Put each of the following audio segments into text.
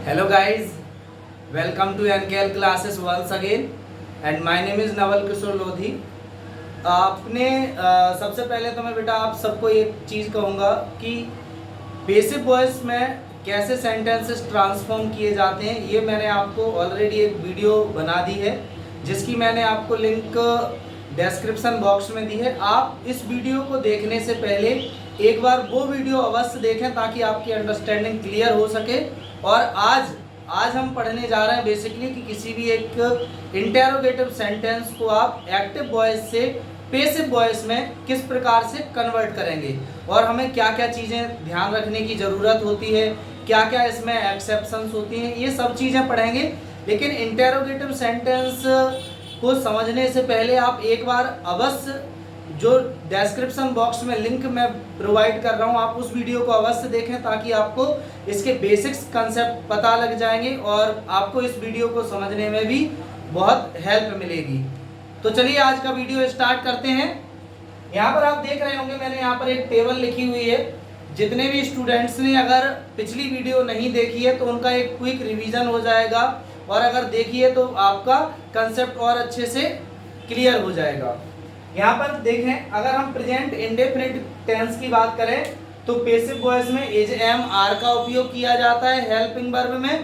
Hello guys, welcome to NKL classes once again and my name is Naval Kishore Lodhi. आपने सबसे पहले तो मैं बेटा आप सबको एक चीज़ कहूँगा कि बेसिक वॉइस में कैसे सेंटेंसेस ट्रांसफॉर्म किए जाते हैं, ये मैंने आपको ऑलरेडी एक वीडियो बना दी है जिसकी मैंने आपको लिंक डिस्क्रिप्शन बॉक्स में दी है। आप इस वीडियो को देखने से पहले एक बार वो वीडियो अवश्य देखें ताकि आपकी अंडरस्टैंडिंग क्लियर हो सके। और आज हम पढ़ने जा रहे हैं बेसिकली कि किसी भी एक इंटेरोगेटिव सेंटेंस को आप एक्टिव वॉइस से पैसिव वॉइस में किस प्रकार से कन्वर्ट करेंगे और हमें क्या क्या चीज़ें ध्यान रखने की ज़रूरत होती है, क्या क्या इसमें एक्सेप्शंस होती हैं, ये सब चीज़ें पढ़ेंगे। लेकिन इंटेरोगेटिव सेंटेंस को समझने से पहले आप एक बार अवश्य जो डिस्क्रिप्शन बॉक्स में लिंक मैं प्रोवाइड कर रहा हूँ आप उस वीडियो को अवश्य देखें ताकि आपको इसके बेसिक्स कंसेप्ट पता लग जाएंगे और आपको इस वीडियो को समझने में भी बहुत हेल्प मिलेगी। तो चलिए आज का वीडियो स्टार्ट करते हैं। यहाँ पर आप देख रहे होंगे मैंने यहाँ पर एक टेबल लिखी हुई है। जितने भी स्टूडेंट्स ने अगर पिछली वीडियो नहीं देखी है तो उनका एक क्विक रिवीजन हो जाएगा और अगर देखी है तो आपका कंसेप्ट और अच्छे से क्लियर हो जाएगा। यहाँ पर देखें, अगर हम प्रेजेंट इंडेफिनिट टेंस की बात करें तो पैसिव वॉइस में इज एम आर का उपयोग किया जाता है हेल्पिंग वर्ब में।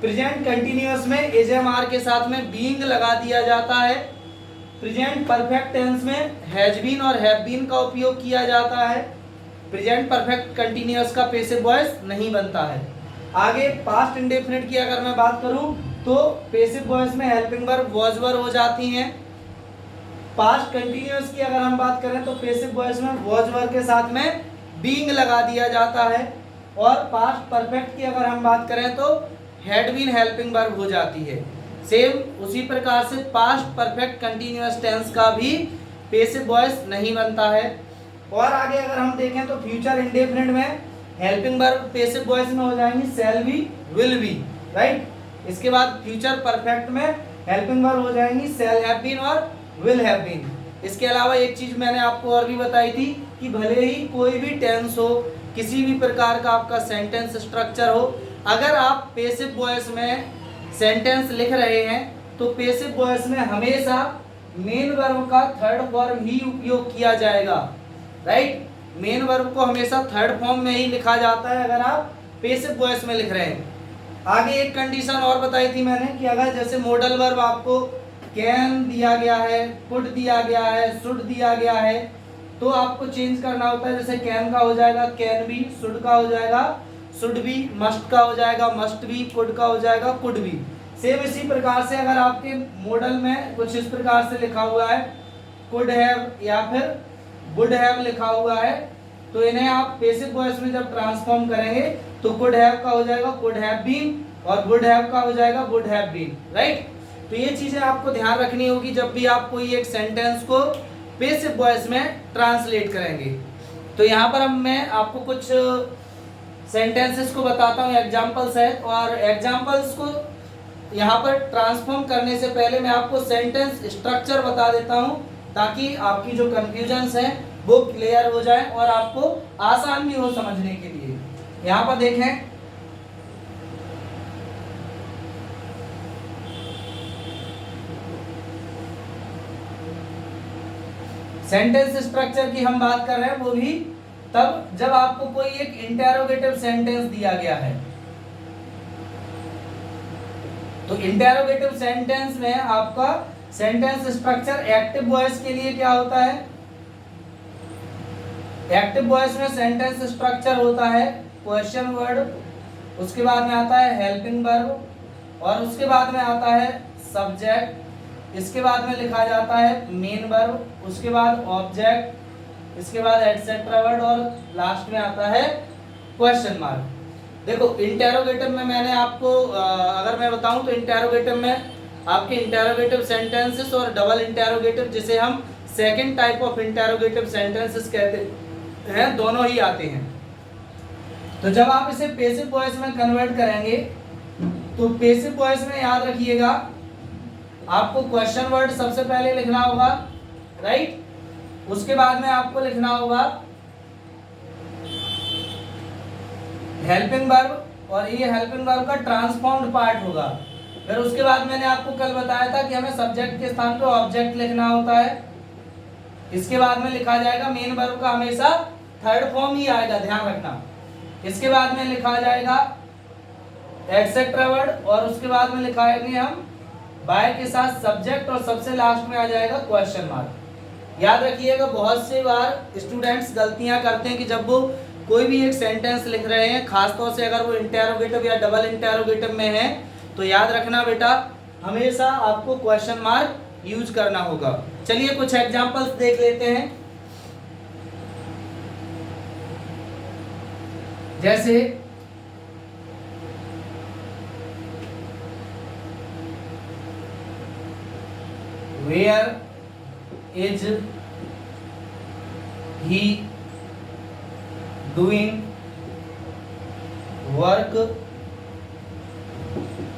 प्रेजेंट कंटिन्यूअस में इज एम आर के साथ में बीइंग लगा दिया जाता है। प्रेजेंट परफेक्ट टेंस में हैज बीन और हैव बीन का उपयोग किया जाता है। प्रेजेंट परफेक्ट कंटिन्यूअस का पैसिव वॉइस नहीं बनता है। आगे पास्ट इंडेफिनिट की अगर मैं बात करूं तो पैसिव वॉइस में हेल्पिंग वर्ब वॉज वर हो जाती हैं। पास्ट कंटिन्यूअस की अगर हम बात करें तो पैसिव वॉइस में वॉज वर के साथ में बीइंग लगा दिया जाता है। और पास्ट परफेक्ट की अगर हम बात करें तो हैड बीन हेल्पिंग वर्ब हो जाती है। सेम उसी प्रकार से पास्ट परफेक्ट कंटिन्यूअस टेंस का भी पैसिव वॉइस नहीं बनता है। और आगे अगर हम देखें तो फ्यूचर इंडेफिनिट में हेल्पिंग वर्ब पैसिव वॉइस में हो जाएंगी shall be, will be, right. इसके बाद फ्यूचर परफेक्ट में हेल्पिंग वर्ब हो जाएंगी शैल हैव बीन और विल हैव बीन। इसके अलावा एक चीज मैंने आपको और भी बताई थी कि भले ही कोई भी टेंस हो, किसी भी प्रकार का आपका सेंटेंस स्ट्रक्चर हो, अगर आप पैसिव वॉइस में सेंटेंस लिख रहे हैं तो पैसिव वॉइस में हमेशा मेन वर्ब का थर्ड फॉर्म ही उपयोग किया जाएगा, राइट। मेन वर्ब को हमेशा थर्ड फॉर्म में ही लिखा जाता है अगर आप पैसिव वॉइस में लिख रहे हैं। आगे एक कंडीशन और बताई थी मैंने कि अगर जैसे मॉडल वर्ब आपको कैन दिया गया है, कुड दिया गया है, शुड दिया गया है तो आपको चेंज करना होता है। जैसे कैन का हो जाएगा कैन बी, शुड का हो जाएगा शुड बी, मस्ट का हो जाएगा मस्ट बी, कुड का हो जाएगा कुड बी। सेम इसी प्रकार से अगर आपके मॉडल में कुछ इस प्रकार से लिखा हुआ है कुड हैव या फिर वुड हैव लिखा हुआ है तो इन्हें आप पैसिव वॉइस में जब ट्रांसफॉर्म करेंगे तो कुड हैव का हो जाएगा कुड हैव बीन और वुड हैव का हो जाएगा वुड हैव बीन, राइट। तो ये चीजें आपको ध्यान रखनी होगी जब भी आप कोई एक सेंटेंस को पैसिव वॉइस में ट्रांसलेट करेंगे। तो यहाँ पर अब मैं आपको कुछ सेंटेंसेस को बताता हूँ, एग्जांपल्स है और एग्जांपल्स को यहाँ पर ट्रांसफॉर्म करने से पहले मैं आपको सेंटेंस स्ट्रक्चर बता देता हूँ ताकि आपकी जो कंफ्यूजन्स हैं वो क्लियर हो जाए और आपको आसान भी हो समझने के लिए। यहाँ पर देखें, सेंटेंस स्ट्रक्चर की हम बात कर रहे हैं वो भी तब जब आपको कोई एक इंटेरोगेटिव सेंटेंस दिया गया है। तो इंटेरोगेटिव सेंटेंस में आपका सेंटेंस स्ट्रक्चर एक्टिव वॉइस के लिए क्या होता है, एक्टिव वॉइस में सेंटेंस स्ट्रक्चर होता है क्वेश्चन वर्ड, उसके बाद में आता है हेल्पिंग वर्ब और उसके बाद में आता है सब्जेक्ट, इसके बाद में लिखा जाता है मेन वर्ब, उसके बाद ऑब्जेक्ट, इसके बाद एटसेट्रा वर्ड और लास्ट में आता है क्वेश्चन मार्क। देखो इंटेरोगेटिव में मैंने आपको अगर मैं बताऊं तो इंटेरोगेटिव में आपके इंटेरोगेटिव सेंटेंसेस और डबल इंटेरोगेटिव जिसे हम second type of interrogative sentences कहते हैं दोनों ही आते हैं। तो जब आप इसे पैसिव वॉइस में कन्वर्ट करेंगे तो पैसिव वॉइस में याद रखिएगा आपको क्वेश्चन वर्ड सबसे पहले लिखना होगा, राइट। उसके बाद में आपको लिखना होगा हेल्पिंग वर्ब और ये हेल्पिंग वर्ब का ट्रांसफॉर्म्ड पार्ट होगा। फिर उसके बाद मैंने आपको कल बताया था कि हमें सब्जेक्ट के स्थान पे ऑब्जेक्ट लिखना होता है। इसके बाद में लिखा जाएगा मेन वर्ब का हमेशा थर्ड फॉर्म ही आएगा, ध्यान रखना। इसके बाद में लिखा जाएगा एटसेट्रा वर्ड और उसके बाद में लिखाएंगे हम बाय के साथ सब्जेक्ट और सबसे लास्ट में आ जाएगा क्वेश्चन मार्क। याद रखिएगा, बहुत सी बार स्टूडेंट्स गलतियां करते हैं कि जब वो कोई भी एक सेंटेंस लिख रहे हैं, खासतौर से अगर वो इंटेरोगेटिव या डबल इंटेरोगेटिव में है, तो याद रखना बेटा हमेशा आपको क्वेश्चन मार्क यूज करना होगा। चलिए कुछ एग्जांपल्स देख लेते हैं। जैसे where is he doing work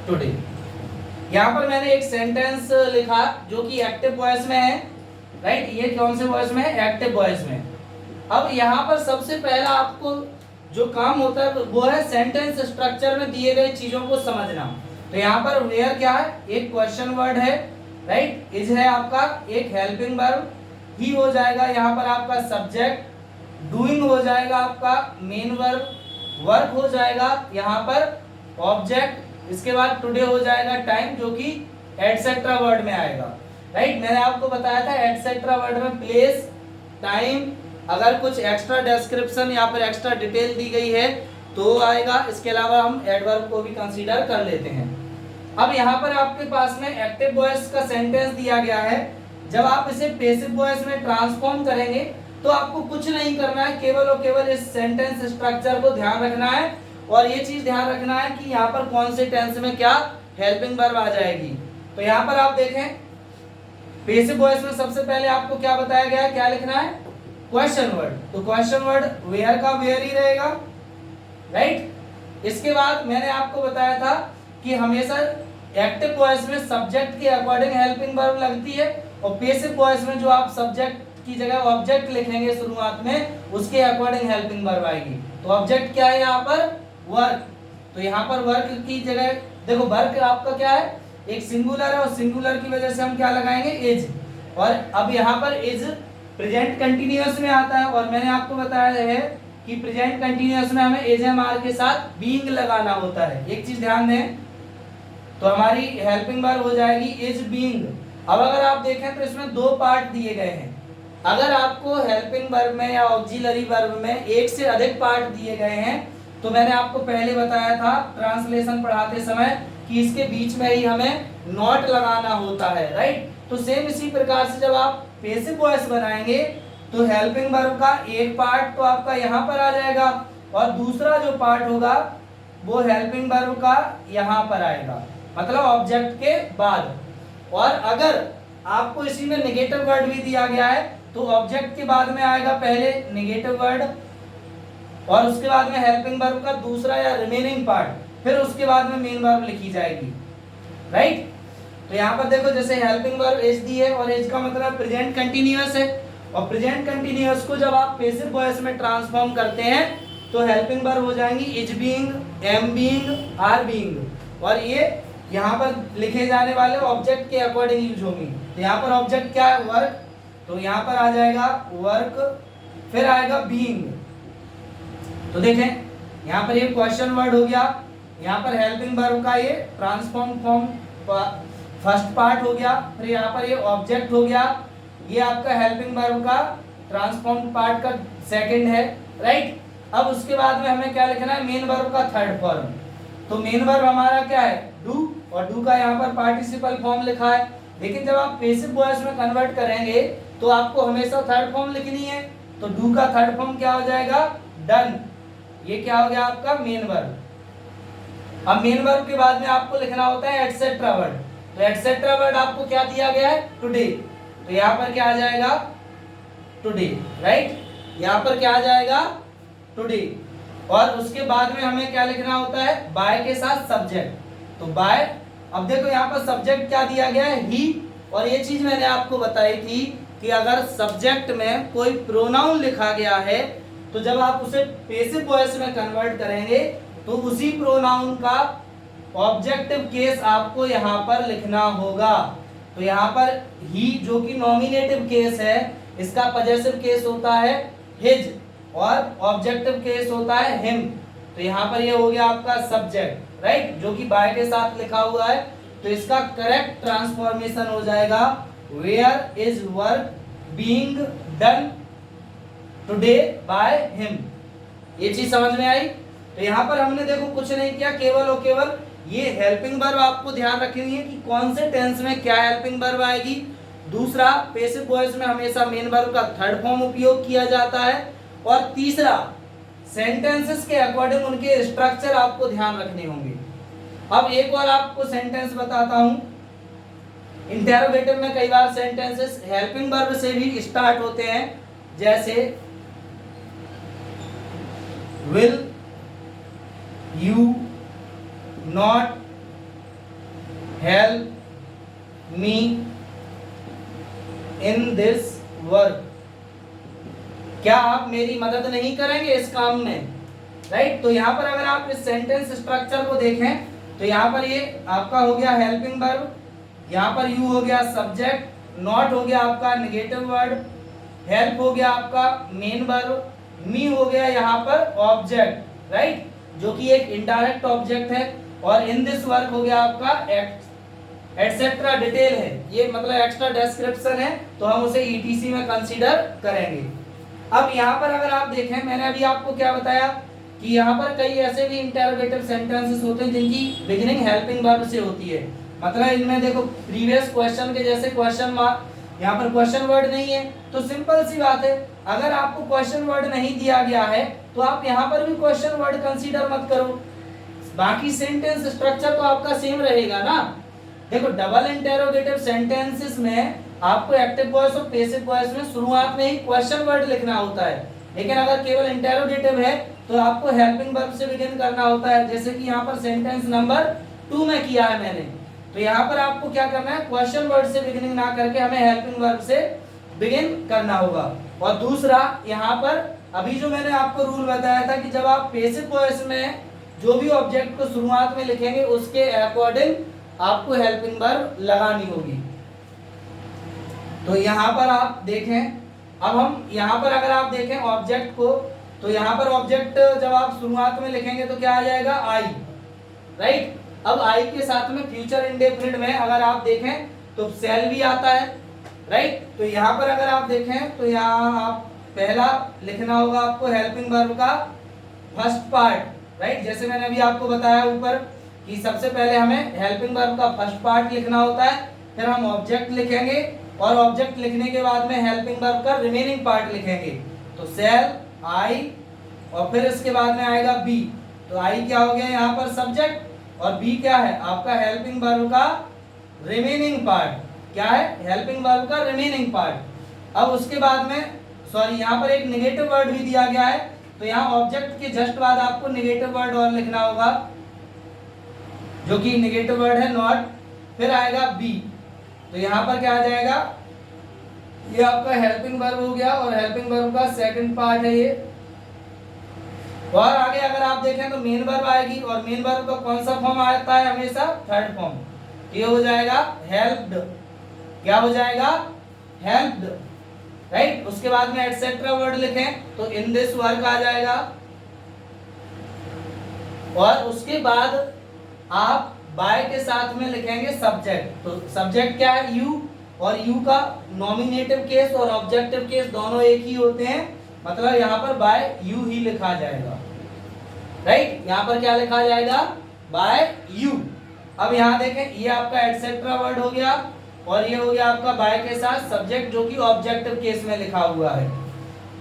today. यहां पर मैंने एक सेंटेंस लिखा जो कि एक्टिव वॉइस में है, राइट। ये कौन से वॉइस में है? एक्टिव वॉइस में। अब यहां पर सबसे पहला आपको जो काम होता है वो है सेंटेंस स्ट्रक्चर में दिए गए चीजों को समझना। तो यहाँ पर वेयर क्या है? एक क्वेश्चन वर्ड है, राइट। इज है आपका एक हेल्पिंग वर्ब, ही हो जाएगा यहाँ पर आपका सब्जेक्ट, डूइंग हो जाएगा आपका मेन वर्ब, वर्क हो जाएगा यहाँ पर ऑब्जेक्ट, इसके बाद टुडे हो जाएगा टाइम जो कि एटसेट्रा वर्ड में आएगा, राइट। मैंने आपको बताया था एटसेट्रा वर्ड में प्लेस, टाइम, अगर कुछ एक्स्ट्रा डिस्क्रिप्शन या फिर एक्स्ट्रा डिटेल दी गई है तो आएगा। इसके अलावा हम एडवर्ब को भी कंसीडर कर लेते हैं। अब यहाँ पर आपके पास में एक्टिव वॉइस का सेंटेंस दिया गया है। जब आप इसे पैसिव वॉइस में ट्रांसफॉर्म करेंगे तो आपको कुछ नहीं करना है, केवल और केवल इस सेंटेंस स्ट्रक्चर को ध्यान रखना है और ये चीज ध्यान रखना है कि यहाँ पर कौन से टेंस में क्या हेल्पिंग वर्ब आ जाएगी। तो यहाँ पर आप देखें पैसिव वॉइस में सबसे पहले आपको क्या बताया गया है, क्या लिखना है? Question word. तो क्वेश्चन वर्ड वेयर का वेयर ही रहेगा, राइट। इसके बाद मैंने आपको बताया था कि हमेशा एक्टिव वॉइस में सब्जेक्ट के अकॉर्डिंग हेल्पिंग वर्ब लगती है और पैसिव वॉइस में जो आप सब्जेक्ट की जगह ऑब्जेक्ट लिखेंगे शुरुआत में, उसके अकॉर्डिंग हेल्पिंग वर्ब आएगी। तो ऑब्जेक्ट क्या है यहाँ पर? वर्क। तो यहाँ पर वर्क की जगह देखो वर्क आपका क्या है? एक सिंगुलर है और सिंगुलर की वजह से हम क्या लगाएंगे? इज। और अब यहाँ पर इज प्रेजेंट कंटिन्यूअस में आता है और मैंने आपको बताया है कि प्रेजेंट कंटिन्यूअस में हमें इज एम आर के साथ बीइंग लगाना होता है। एक चीज ध्यान दें, तो हमारी हेल्पिंग वर्ब हो जाएगी इज बीइंग। अब अगर आप देखें तो इसमें दो पार्ट दिए गए हैं। अगर आपको हेल्पिंग वर्ब में या ऑक्सिलरी वर्ब में एक से अधिक पार्ट दिए गए हैं तो मैंने आपको पहले बताया था ट्रांसलेशन पढ़ाते समय कि इसके बीच में ही हमें नॉट लगाना होता है, राइट। तो सेम इसी प्रकार से जब आप पैसिव वॉइस बनाएंगे तो हेल्पिंग वर्ब का एक पार्ट तो आपका यहाँ पर आ जाएगा और दूसरा जो पार्ट होगा वो हेल्पिंग वर्ब का यहाँ पर आएगा, मतलब ऑब्जेक्ट के बाद। और अगर आपको इसी में नेगेटिव वर्ड भी दिया गया है तो ऑब्जेक्ट के बाद में आएगा पहले नेगेटिव वर्ड और उसके बाद में हेल्पिंग वर्ब का दूसरा या रिमेनिंग पार्ट, फिर उसके बाद में मेन वर्ब लिखी जाएगी, राइट। तो यहाँ पर देखो जैसे हेल्पिंग वर्ब एज दी है और एज का मतलब प्रेजेंट कंटिन्यूअस है और प्रेजेंट कंटिन्यूअस को जब आप पैसिव वॉइस में ट्रांसफॉर्म करते हैं तो हेल्पिंग वर्ब हो जाएंगी is being, am being, are being और ये यहाँ पर लिखे जाने वाले ऑब्जेक्ट के अकॉर्डिंग यूज होंगी। तो यहाँ पर ऑब्जेक्ट क्या है? वर्क। तो यहाँ पर आ जाएगा वर्क, फिर आएगा बीइंग। तो देखें यहाँ पर ये क्वेश्चन वर्ड हो गया, यहाँ पर हेल्पिंग वर्ब का ये ट्रांसफॉर्म फॉर्म फर्स्ट पार्ट हो गया, फिर यहाँ पर ये ऑब्जेक्ट हो गया, ये आपका हेल्पिंग वर्ब का ट्रांसफॉर्म पार्ट का सेकंड है, राइट। अब उसके बाद में हमें क्या लिखना है? मेन वर्ब का थर्ड फॉर्म। तो मेन वर्ब हमारा क्या है? डू, और डू का यहाँ पर पार्टिसिपल फॉर्म लिखा है। लेकिन जब आप पैसिव वॉइस में कन्वर्ट करेंगे तो आपको हमेशा थर्ड फॉर्म लिखनी है। तो डू का थर्ड फॉर्म क्या हो जाएगा? डन। ये क्या हो गया आपका? Main verb. अब मेन वर्ब के बाद में आपको लिखना होता है एटसेट्रा वर्ड। तो एटसेट्रा वर्ड आपको क्या दिया गया है? टुडे। तो यहाँ पर क्या आ जाएगा? Today, right. यहाँ पर क्या आ जाएगा? टुडे। और उसके बाद में हमें क्या लिखना होता है? बाय के साथ सब्जेक्ट। तो बाय, अब देखो यहाँ पर सब्जेक्ट क्या दिया गया है? ही। और ये चीज मैंने आपको बताई थी कि अगर सब्जेक्ट में कोई प्रोनाउन लिखा गया है तो जब आप उसे पैसिव वॉइस में कन्वर्ट करेंगे तो उसी प्रोनाउन का ऑब्जेक्टिव केस आपको यहाँ पर लिखना होगा। तो यहाँ पर ही जो कि नॉमिनेटिव केस है, इसका पजेसिव केस होता है हिज और ऑब्जेक्टिव केस होता है हिम। तो यहाँ पर ये हो गया आपका सब्जेक्ट, राइट, जो कि बाय के साथ लिखा हुआ है। तो इसका करेक्ट ट्रांसफॉर्मेशन हो जाएगा where is work being done today by him. ये चीज समझ में आई। तो यहाँ पर हमने देखो कुछ नहीं किया, केवल और केवल ये हेल्पिंग वर्ब आपको ध्यान रखनी है कि कौन से टेंस में क्या हेल्पिंग वर्ब आएगी। दूसरा, पैसिव वॉइस में हमेशा मेन वर्ब का थर्ड फॉर्म उपयोग किया जाता है। और तीसरा, सेंटेंसेस के अकॉर्डिंग उनके स्ट्रक्चर आपको ध्यान रखने होंगे। अब एक और आपको सेंटेंस बताता हूं। इंटेरोगेटिव में कई बार सेंटेंसेस हेल्पिंग वर्ब से भी स्टार्ट होते हैं, जैसे will you not help me in this work. क्या आप मेरी मदद नहीं करेंगे इस काम में, राइट। तो यहां पर अगर आप इस सेंटेंस स्ट्रक्चर को देखें तो यहां पर ये आपका हो गया हेल्पिंग वर्ब, यहां पर यू हो गया सब्जेक्ट, नॉट हो गया आपका नेगेटिव वर्ड, हेल्प हो गया आपका मेन वर्ब, मी हो गया यहाँ पर ऑब्जेक्ट, राइट, जो कि एक इनडायरेक्ट ऑब्जेक्ट है, और इन दिस वर्क हो गया आपका एटसेट्रा डिटेल है, ये मतलब एक्स्ट्रा डिस्क्रिप्शन है, तो हम उसे ईटीसी में कंसीडर करेंगे। अब यहाँ पर अगर आप देखें, मैंने अभी आपको क्या बताया कि यहाँ पर कई ऐसे भी इंटरोगेटिव सेंटेंसेस होते हैं जिनकी बिगिनिंग हेल्पिंग वर्ब से होती है। मतलब इनमें देखो प्रीवियस क्वेश्चन के जैसे क्वेश्चन मार्क, यहाँ पर क्वेश्चन वर्ड नहीं है, तो सिंपल सी बात है, अगर आपको क्वेश्चन वर्ड नहीं दिया गया है तो आप यहाँ पर भी क्वेश्चन वर्ड कंसीडर मत करो, बाकी सेंटेंस स्ट्रक्चर तो आपका सेम रहेगा ना। देखो डबल इंटेरोगेटिव सेंटेंसेस में आपको एक्टिव वॉइस और पैसिव वॉइस में शुरुआत में ही क्वेश्चन वर्ड लिखना होता है, लेकिन अगर केवल इंटेरोगेटिव है तो आपको हेल्पिंग वर्ब से बिगिन करना होता है, जैसे कि यहाँ पर सेंटेंस नंबर 2 में किया है मैंने। तो यहाँ पर आपको क्या करना है, क्वेश्चन वर्ड से बिगिनिंग ना करके हमें हेल्पिंग वर्ब से बिगिन करना होगा। और दूसरा, यहाँ पर अभी जो मैंने आपको रूल बताया था कि जब आप पैसिव वॉइस में जो भी ऑब्जेक्ट को शुरुआत में लिखेंगे उसके अकॉर्डिंग आपको हेल्पिंग वर्ब लगानी होगी। तो यहाँ पर आप देखें, अब हम यहाँ पर अगर आप देखें ऑब्जेक्ट को, तो यहाँ पर ऑब्जेक्ट जब आप शुरुआत में लिखेंगे तो क्या आ जाएगा, आई, राइट। अब आई के साथ में फ्यूचर इंडेफिनिट में अगर आप देखें तो शैल भी आता है, राइट। तो यहाँ पर अगर आप देखें तो यहाँ आप पहला लिखना होगा आपको हेल्पिंग वर्ब का फर्स्ट पार्ट, राइट। जैसे मैंने अभी आपको बताया ऊपर कि सबसे पहले हमें हेल्पिंग वर्ब का फर्स्ट पार्ट लिखना होता है, फिर हम ऑब्जेक्ट लिखेंगे और ऑब्जेक्ट लिखने के बाद में हेल्पिंग वर्ब का रिमेनिंग पार्ट लिखेंगे। तो शैल, आई, और फिर इसके बाद में आएगा बी। तो आई क्या हो गया यहाँ पर सब्जेक्ट, और बी क्या है आपका हेल्पिंग वर्ब का रिमेनिंग पार्ट। क्या है, हेल्पिंग वर्ब का रिमेनिंग पार्ट। अब उसके बाद में सॉरी यहाँ पर एक नेगेटिव वर्ड भी दिया गया है, तो यहाँ ऑब्जेक्ट के जस्ट बाद आपको नेगेटिव वर्ड और लिखना होगा, जो कि नेगेटिव वर्ड है नॉट। फिर आएगा बी, तो यहाँ पर क्या आ जाएगा, ये आपका हेल्पिंग वर्ब हो गया और हेल्पिंग वर्ब का सेकंड पार्ट है ये। और आगे अगर आप देखें तो मेन वर्ब आएगी, और मेन वर्ब का कौन सा फॉर्म आता है हमेशा, थर्ड फॉर्म। ये हो जाएगा हेल्प्ड, क्या हो जाएगा, हेल्प्ड, राइट। उसके बाद में एटसेट्रा वर्ड लिखें तो इन दिस वर्क आ जाएगा, और उसके बाद आप बाय के साथ में लिखेंगे सब्जेक्ट। तो सब्जेक्ट क्या है, यू, और यू का नॉमिनेटिव केस और ऑब्जेक्टिव केस दोनों एक ही होते हैं, मतलब यहाँ पर बाय यू ही लिखा जाएगा, राइट। यहाँ पर क्या लिखा जाएगा, बाय यू। अब यहाँ देखें, ये आपका एटसेट्रा वर्ड हो गया, और ये हो गया आपका बाय के साथ सब्जेक्ट, जो कि ऑब्जेक्टिव केस में लिखा हुआ है।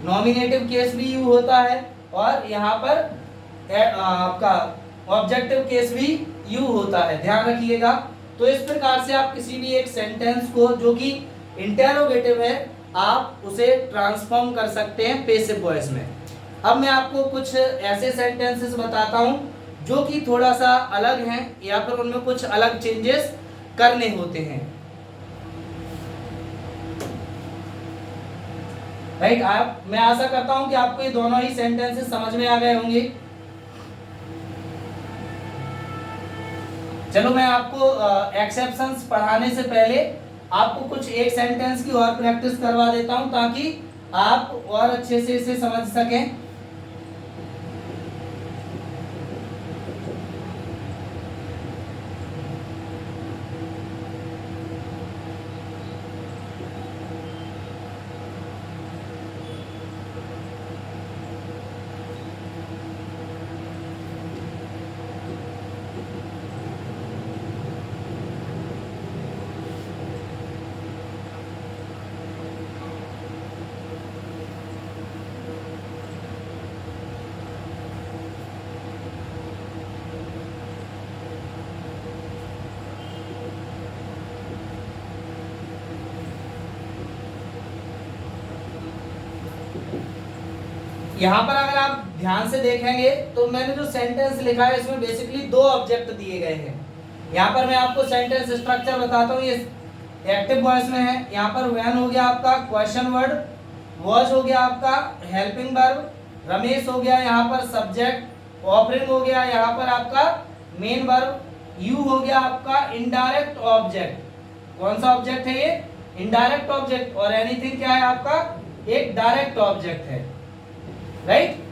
नॉमिनेटिव केस भी यू होता है, और यहाँ पर आपका ऑब्जेक्टिव केस भी यू होता है, ध्यान रखिएगा। तो इस प्रकार से आप किसी भी एक सेंटेंस को जो कि इंटेरोगेटिव है, आप उसे ट्रांसफॉर्म कर सकते हैं पैसिव वॉइस में। अब मैं आपको कुछ ऐसे सेंटेंसेस बताता हूं जो कि थोड़ा सा अलग हैं, या फिर उनमें कुछ अलग चेंजेस करने होते हैं, राइट। मैं आशा करता हूं कि आपको ये दोनों ही सेंटेंसेस समझ में आ गए होंगे। चलो मैं आपको एक्सेप्शंस पढ़ाने से पहले आपको कुछ एक सेंटेंस की और प्रैक्टिस करवा देता हूं ताकि आप और अच्छे से इसे समझ सकें। यहाँ पर अगर आप ध्यान से देखेंगे तो मैंने जो सेंटेंस लिखा है इसमें बेसिकली दो ऑब्जेक्ट दिए गए हैं। यहाँ पर मैं आपको सेंटेंस स्ट्रक्चर बताता हूँ, ये एक्टिव वॉइस में है। यहाँ पर व्हेन हो गया आपका क्वेश्चन वर्ड, वॉज हो गया आपका हेल्पिंग वर्ब, रमेश हो गया यहाँ पर सब्जेक्ट, ऑफरिंग हो गया यहाँ पर आपका मेन वर्ब, यू हो गया आपका इनडायरेक्ट ऑब्जेक्ट। कौन सा ऑब्जेक्ट है ये? Indirect object. और एनीथिंग क्या है आपका? एक डायरेक्ट ऑब्जेक्ट है, राइट।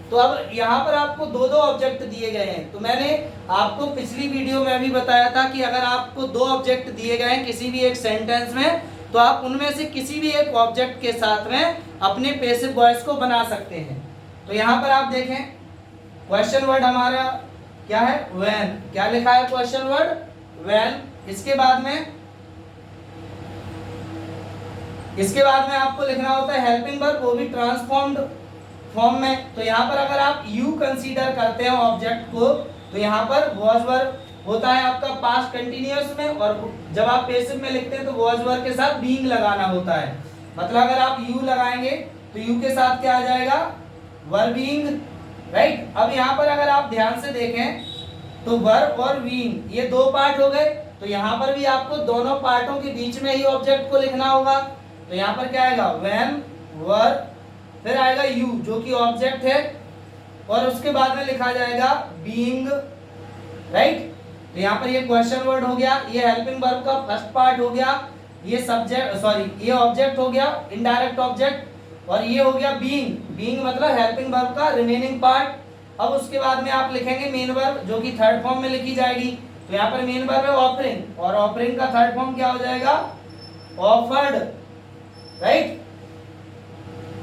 तो अब यहाँ पर आपको दो दो ऑब्जेक्ट दिए गए हैं। तो मैंने आपको पिछली वीडियो में भी बताया था कि अगर आपको दो ऑब्जेक्ट दिए गए हैं किसी भी एक सेंटेंस में, तो आप उनमें से किसी भी एक ऑब्जेक्ट के साथ में अपने पैसिव वॉइस को बना सकते हैं। तो यहाँ पर आप देखें क्वेश्चन वर्ड हमारा क्या है? व्हेन। क्या लिखा है क्वेश्चन वर्ड? व्हेन। इसके बाद में आपको लिखना होता है हेल्पिंग वर्ब, वो भी ट्रांसफॉर्म्ड फॉर्म में। तो यहाँ पर अगर आप यू कंसीडर करते हैं ऑब्जेक्ट को, तो यहाँ पर वॉज वर्ब होता है आपका पास्ट कंटिन्यूअस में, और जब आप पैसिव में लिखते हैं तो वॉज वर्ब के साथ बीइंग लगाना होता है। मतलब अगर आप यू लगाएंगे तो यू के साथ क्या आ जाएगा? Were being, right. अब यहाँ पर अगर आप ध्यान से देखें तो वर और बीइंग ये दो पार्ट हो गए। तो यहाँ पर भी आपको दोनों पार्टों के बीच में ही ऑब्जेक्ट को लिखना होगा। तो यहाँ पर क्या आएगा? व्हेन, वर, फिर आएगा यू जो कि ऑब्जेक्ट है, और उसके बाद में लिखा जाएगा बीइंग, राइट। तो यहाँ पर ये क्वेश्चन वर्ड हो गया, ये हेल्पिंग वर्ब का फर्स्ट पार्ट हो गया, ये ये ऑब्जेक्ट हो गया इनडायरेक्ट ऑब्जेक्ट, और ये हो गया बीइंग। बीइंग मतलब हेल्पिंग वर्ब का रिमेनिंग पार्ट। अब उसके बाद में आप लिखेंगे मेन वर्ब जो कि थर्ड फॉर्म में लिखी जाएगी। तो यहाँ पर मेन वर्ब है ऑफरिंग, और ऑफरिंग का थर्ड फॉर्म क्या हो जाएगा? Offered, right.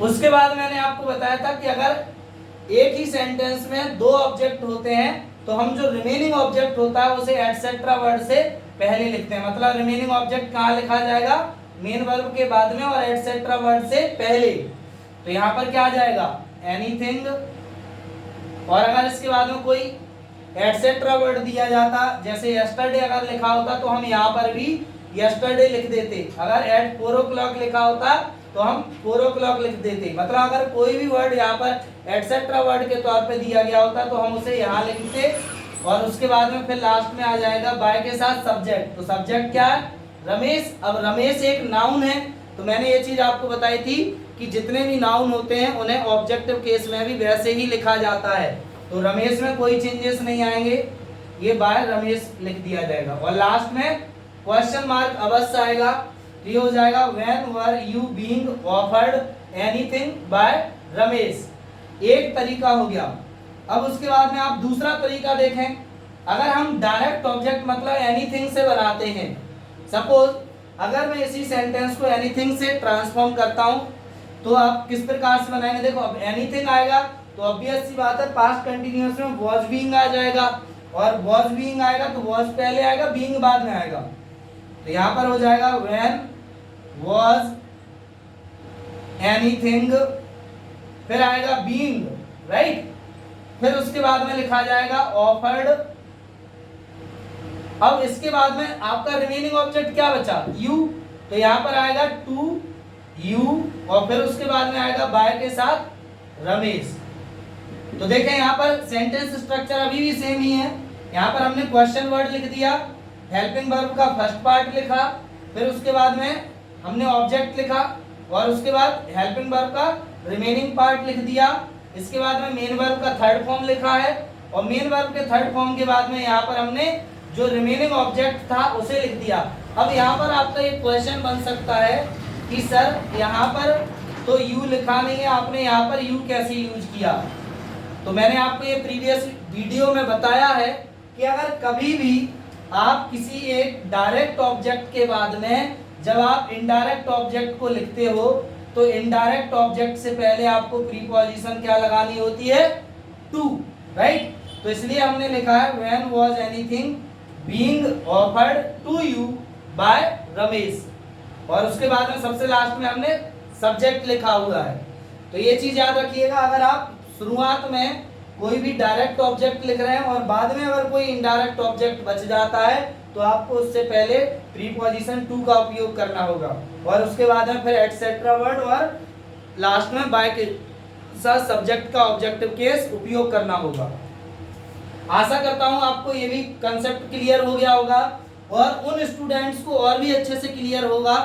उसके बाद मैंने आपको बताया था कि अगर एक ही सेंटेंस में दो ऑब्जेक्ट होते हैं तो हम जो रिमेनिंग ऑब्जेक्ट होता है उसे एटसेट्रा वर्ड से पहले लिखते हैं। मतलब रिमेनिंग ऑब्जेक्ट कहाँ लिखा जाएगा? मेन वर्ब के बाद में और एटसेट्रा वर्ड से पहले। तो यहाँ पर क्या आ जाएगा? एनीथिंग। और अगर इसके बाद में कोई एटसेट्रा वर्ड दिया जाता, जैसे यस्टरडे अगर लिखा होता तो हम यहाँ पर भी यस्टरडे लिख देते। अगर एट 4 o'clock लिखा होता तो हम 4 o'clock लिख देते। मतलब अगर कोई भी वर्ड यहाँ पर एटसेट्रा वर्ड के तौर पे दिया गया होता तो हम उसे यहाँ लिखते, और उसके बाद में फिर लास्ट में आ जाएगा बाय के साथ सब्जेक्ट। तो सब्जेक्ट क्या है? रमेश। अब रमेश एक नाउन है, तो मैंने ये चीज आपको बताई थी कि जितने भी नाउन होते हैं उन्हें ऑब्जेक्टिव केस में भी वैसे ही लिखा जाता है। तो रमेश में कोई चेंजेस नहीं आएंगे, ये बाय रमेश लिख दिया जाएगा। और लास्ट में क्वेश्चन मार्क अवश्य आएगा, ये हो जाएगा when were you being offered anything bye Ramesh. एक तरीका हो गया। अब उसके बाद में आप दूसरा तरीका देखें। अगर हम डायरेक्ट ऑब्जेक्ट मतलब एनीथिंग से बनाते हैं, सपोज अगर मैं इसी सेंटेंस को एनीथिंग से ट्रांसफॉर्म करता हूं तो आप किस प्रकार से बनाएंगे? देखो अब एनीथिंग आएगा तो ऑब्वियस सी बात है पास्ट कंटिन्यूअस में वॉज बीइंग आ जाएगा, और वॉज बीइंग आएगा तो वॉज पहले आएगा, बीइंग बाद में आएगा। तो यहाँ पर हो जाएगा व्हेन वॉज एनीथिंग, फिर आएगा बीइंग, राइट। फिर उसके बाद में लिखा जाएगा ऑफर्ड। अब इसके बाद में आपका रिमेनिंग ऑब्जेक्ट क्या बचा? यू। तो यहाँ पर आएगा टू यू, और फिर उसके बाद में आएगा बाय के साथ रमेश। तो देखें यहाँ पर सेंटेंस स्ट्रक्चर अभी भी सेम ही है। यहाँ पर हमने क्वेश्चन वर्ड लिख दिया, हेल्पिंग वर्ब का फर्स्ट पार्ट लिखा, फिर उसके बाद में हमने ऑब्जेक्ट लिखा, और उसके बाद हेल्पिंग वर्ब का रिमेनिंग पार्ट लिख दिया। इसके बाद में मेन वर्ब का थर्ड फॉर्म लिखा है, और मेन वर्ब के थर्ड फॉर्म के बाद में यहाँ पर हमने जो रिमेनिंग ऑब्जेक्ट था उसे लिख दिया। अब यहाँ पर आपका एक क्वेश्चन बन सकता है कि सर यहाँ पर तो यू लिखा नहीं है, आपने यहाँ पर यू कैसे यूज किया। तो मैंने आपको ये प्रीवियस वीडियो में बताया है कि अगर कभी भी आप किसी एक डायरेक्ट ऑब्जेक्ट के बाद में जब आप इनडायरेक्ट ऑब्जेक्ट को लिखते हो तो इनडायरेक्ट ऑब्जेक्ट से पहले आपको प्रीपोजिशन क्या लगानी होती है, टू, राइट। तो इसलिए हमने लिखा है when was anything being offered to you by Ramesh, और उसके बाद में सबसे लास्ट में हमने सब्जेक्ट लिखा हुआ है। तो ये चीज याद रखिएगा, अगर आप शुरुआत में कोई भी डायरेक्ट ऑब्जेक्ट लिख रहे हैं और बाद में अगर कोई इनडायरेक्ट ऑब्जेक्ट बच जाता है तो आपको उससे पहले प्रीपोजिशन टू का उपयोग करना होगा, और उसके बाद में फिर एटसेट्रा वर्ड और लास्ट में बाय के साथ सब्जेक्ट का ऑब्जेक्टिव केस उपयोग करना होगा। आशा करता हूं आपको ये भी कंसेप्ट क्लियर हो गया होगा, और उन स्टूडेंट्स को और भी अच्छे से क्लियर होगा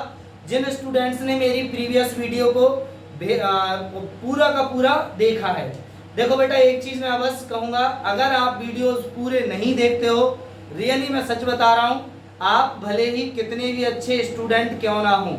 जिन स्टूडेंट्स ने मेरी प्रीवियस वीडियो को पूरा का पूरा देखा है। देखो बेटा, एक चीज मैं बस कहूंगा, अगर आप वीडियोस पूरे नहीं देखते हो, रियली मैं सच बता रहा हूं, आप भले ही कितने भी अच्छे स्टूडेंट क्यों ना हो,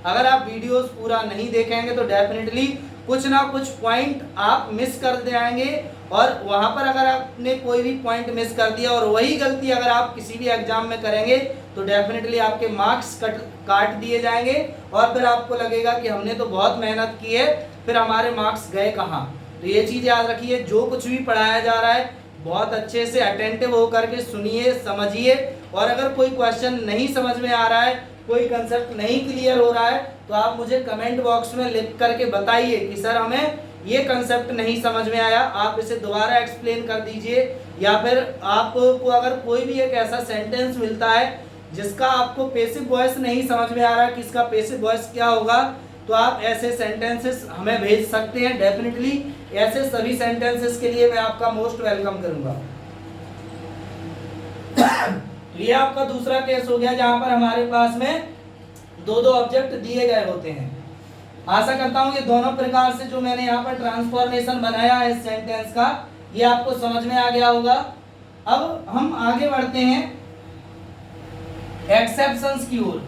अगर आप वीडियोस पूरा नहीं देखेंगे तो डेफिनेटली कुछ ना कुछ पॉइंट आप मिस कर जाएंगे, और वहां पर अगर आपने कोई भी पॉइंट मिस कर दिया और वही गलती अगर आप किसी भी एग्जाम में करेंगे तो डेफिनेटली आपके मार्क्स काट दिए जाएंगे, और फिर आपको लगेगा कि हमने तो बहुत मेहनत की है, फिर हमारे मार्क्स गए कहाँ। तो ये चीज़ याद रखिए, जो कुछ भी पढ़ाया जा रहा है बहुत अच्छे से अटेंटिव होकर के सुनिए, समझिए, और अगर कोई क्वेश्चन नहीं समझ में आ रहा है, कोई कंसेप्ट नहीं क्लियर हो रहा है, तो आप मुझे कमेंट बॉक्स में लिख करके बताइए कि सर हमें ये कंसेप्ट नहीं समझ में आया, आप इसे दोबारा एक्सप्लेन कर दीजिए, या फिर आपको अगर कोई भी एक ऐसा सेंटेंस मिलता है जिसका आपको पैसिव वॉइस नहीं समझ में आ रहा कि इसका पैसिव वॉइस क्या होगा, तो आप ऐसे सेंटेंसेस हमें भेज सकते हैं। डेफिनेटली ऐसे सभी सेंटेंसेस के लिए मैं आपका मोस्ट वेलकम करूंगा। तो ये आपका दूसरा केस हो गया जहां पर हमारे पास में दो दो ऑब्जेक्ट दिए गए होते हैं। आशा करता हूं ये दोनों प्रकार से जो मैंने यहाँ पर ट्रांसफॉर्मेशन बनाया है इस सेंटेंस का, ये आपको समझ में आ गया होगा। अब हम आगे बढ़ते हैं एक्सेप्शंस की ओर।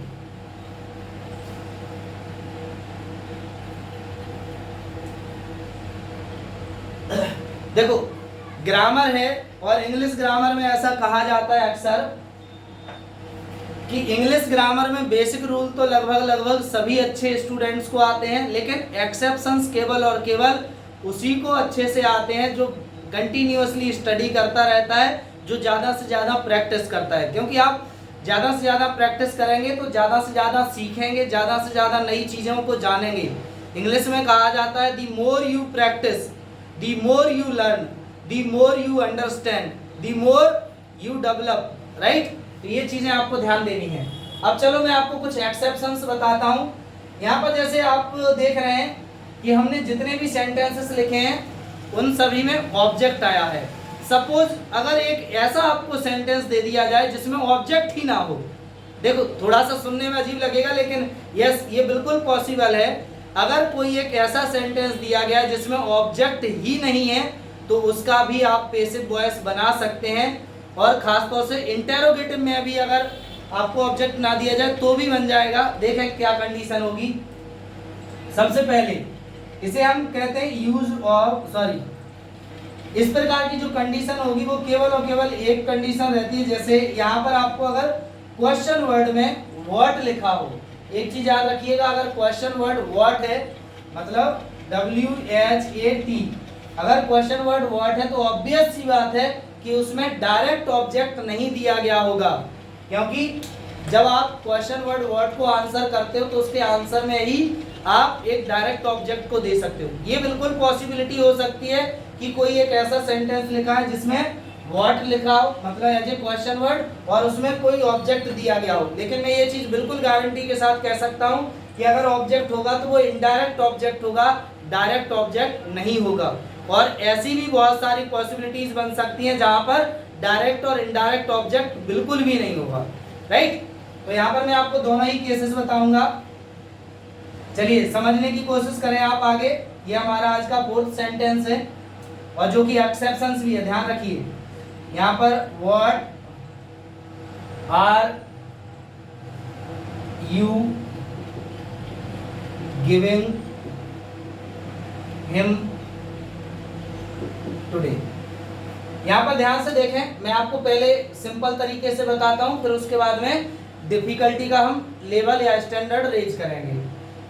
देखो, ग्रामर है और इंग्लिश ग्रामर में ऐसा कहा जाता है अक्सर कि इंग्लिश ग्रामर में बेसिक रूल तो लगभग सभी अच्छे स्टूडेंट्स को आते हैं, लेकिन एक्सेप्शंस केवल और केवल उसी को अच्छे से आते हैं जो कंटिन्यूअसली स्टडी करता रहता है, जो ज़्यादा से ज़्यादा प्रैक्टिस करता है। क्योंकि आप ज़्यादा से ज़्यादा प्रैक्टिस करेंगे तो ज़्यादा से ज़्यादा सीखेंगे, ज़्यादा से ज़्यादा नई चीज़ों को जानेंगे। इंग्लिश में कहा जाता है the more you practice, the more you learn, the more you understand, the more you develop, right. तो ये चीज़ें आपको ध्यान देनी है। अब चलो मैं आपको कुछ एक्सेप्शंस बताता हूँ। यहाँ पर जैसे आप देख रहे हैं कि हमने जितने भी सेंटेंसेस लिखे हैं उन सभी में ऑब्जेक्ट आया है। सपोज अगर एक ऐसा आपको सेंटेंस दे दिया जाए जिसमें ऑब्जेक्ट ही ना हो, देखो थोड़ा सा सुनने में अजीब लगेगा, लेकिन यस ये बिल्कुल पॉसिबल है। अगर कोई एक ऐसा सेंटेंस दिया गया जिसमें ऑब्जेक्ट ही नहीं है तो उसका भी आप पैसिव वॉइस बना सकते हैं, और खासतौर से इंटेरोगेटिव में भी अगर आपको ऑब्जेक्ट ना दिया जाए तो भी बन जाएगा। देखें क्या कंडीशन होगी। सबसे पहले इसे हम कहते हैं यूज ऑफ, सॉरी, इस प्रकार की जो कंडीशन होगी वो केवल और केवल एक कंडीशन रहती है। जैसे यहाँ पर आपको अगर क्वेश्चन वर्ड में व्हाट लिखा हो, एक चीज याद रखिएगा, अगर क्वेश्चन वर्ड व्हाट है मतलब WHAT, अगर क्वेश्चन वर्ड व्हाट है तो ऑब्वियस सी बात है कि उसमें डायरेक्ट ऑब्जेक्ट नहीं दिया गया होगा, क्योंकि जब आप क्वेश्चन वर्ड व्हाट को आंसर करते हो तो उसके आंसर में ही आप एक डायरेक्ट ऑब्जेक्ट को दे सकते हो। ये बिल्कुल पॉसिबिलिटी हो सकती है कि कोई एक ऐसा सेंटेंस लिखा है जिसमें व्हाट लिखा हो मतलब एज ए क्वेश्चन वर्ड और उसमें कोई ऑब्जेक्ट दिया गया हो, लेकिन मैं ये चीज बिल्कुल गारंटी के साथ कह सकता हूँ कि अगर ऑब्जेक्ट होगा तो वो इनडायरेक्ट ऑब्जेक्ट होगा, डायरेक्ट ऑब्जेक्ट नहीं होगा। और ऐसी भी बहुत सारी पॉसिबिलिटीज बन सकती हैं जहां पर डायरेक्ट और इनडायरेक्ट ऑब्जेक्ट बिल्कुल भी नहीं होगा, राइट। तो यहाँ पर मैं आपको दोनों ही केसेस बताऊंगा। चलिए समझने की कोशिश करें आप आगे। ये हमारा आज का फोर्थ सेंटेंस है और जो कि एक्सेप्शंस भी है, ध्यान रखिए। यहाँ पर what are you giving him today. यहां पर ध्यान से देखें, मैं आपको पहले सिंपल तरीके से बताता हूं, फिर उसके बाद में डिफिकल्टी का हम लेवल या स्टैंडर्ड रेज करेंगे।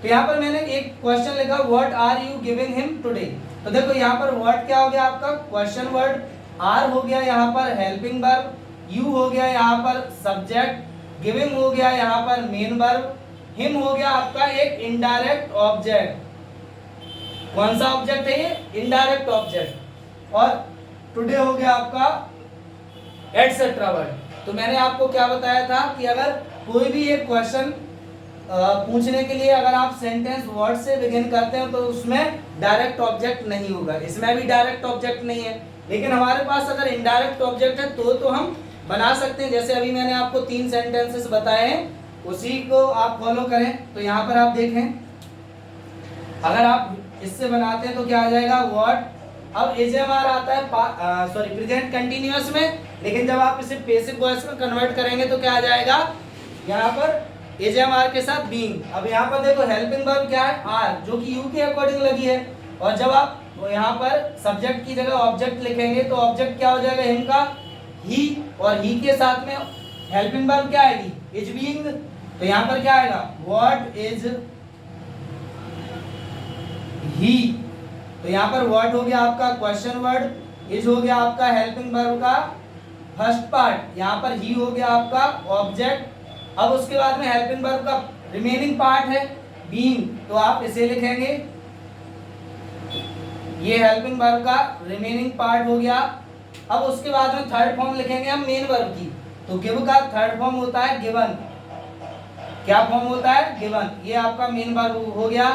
तो यहाँ पर मैंने एक क्वेश्चन लिखा, what are you giving him today. तो देखो यहाँ पर व्हाट क्या हो गया आपका क्वेश्चन वर्ड, आर हो गया यहाँ पर हेल्पिंग वर्ब, यू हो गया यहाँ पर सब्जेक्ट, गिविंग हो गया यहाँ पर मेन वर्ब, हिम हो गया आपका एक इनडायरेक्ट ऑब्जेक्ट। कौन सा ऑब्जेक्ट है ये? Indirect object. और टुडे हो गया आपका एटसेट्रा वर्ड। तो मैंने आपको क्या बताया था कि अगर कोई भी एक क्वेश्चन पूछने के लिए अगर आप सेंटेंस वर्ड से बिगिन करते हैं तो उसमें डायरेक्ट ऑब्जेक्ट नहीं होगा। इसमें भी डायरेक्ट ऑब्जेक्ट नहीं है, लेकिन हमारे पास अगर इनडायरेक्ट ऑब्जेक्ट है तो हम बना सकते हैं। जैसे अभी मैंने आपको 3 सेंटेंसेस बताए हैं, उसी को आप फॉलो करें। तो यहाँ पर आप देखें, अगर आप इससे बनाते हैं तो क्या आ जाएगा, व्हाट। अब एजेएमआर आता है सॉरी प्रेजेंट कंटीन्यूअस में, लेकिन जब आप इसे पैसिव वॉइस में कन्वर्ट करेंगे तो क्या आ जाएगा, यहाँ पर एजेएमआर के साथ बीइंग। अब यहाँ पर देखो हेल्पिंग वर्ब क्या है, आर, जो कि यू के अकॉर्डिंग लगी है। और जब आप यहाँ पर सब्जेक्ट की जगह ऑब्जेक्ट लिखेंगे तो ऑब्जेक्ट क्या हो जाएगा, हिम का ही, और ही के साथ में हेल्पिंग वर्ब क्या आएगी, इज बीइंग। तो यहाँ पर क्या आएगा, व्हाट इज ही। तो यहाँ पर व्हाट हो गया आपका क्वेश्चन वर्ड, इज हो गया आपका हेल्पिंग वर्ब का फर्स्ट पार्ट, यहाँ पर ही हो गया आपका ऑब्जेक्ट। अब उसके बाद में हेल्पिंग वर्ब का रिमेनिंग पार्ट है बीइंग, तो आप इसे लिखेंगे, ये हेल्पिंग वर्ब का रिमेनिंग पार्ट हो गया। अब उसके बाद में थर्ड फॉर्म लिखेंगे हम मेन वर्ब की। तो गिव का थर्ड फॉर्म होता है गिवन। क्या फॉर्म होता है, गिवन। ये आपका मेन वर्ब हो गया।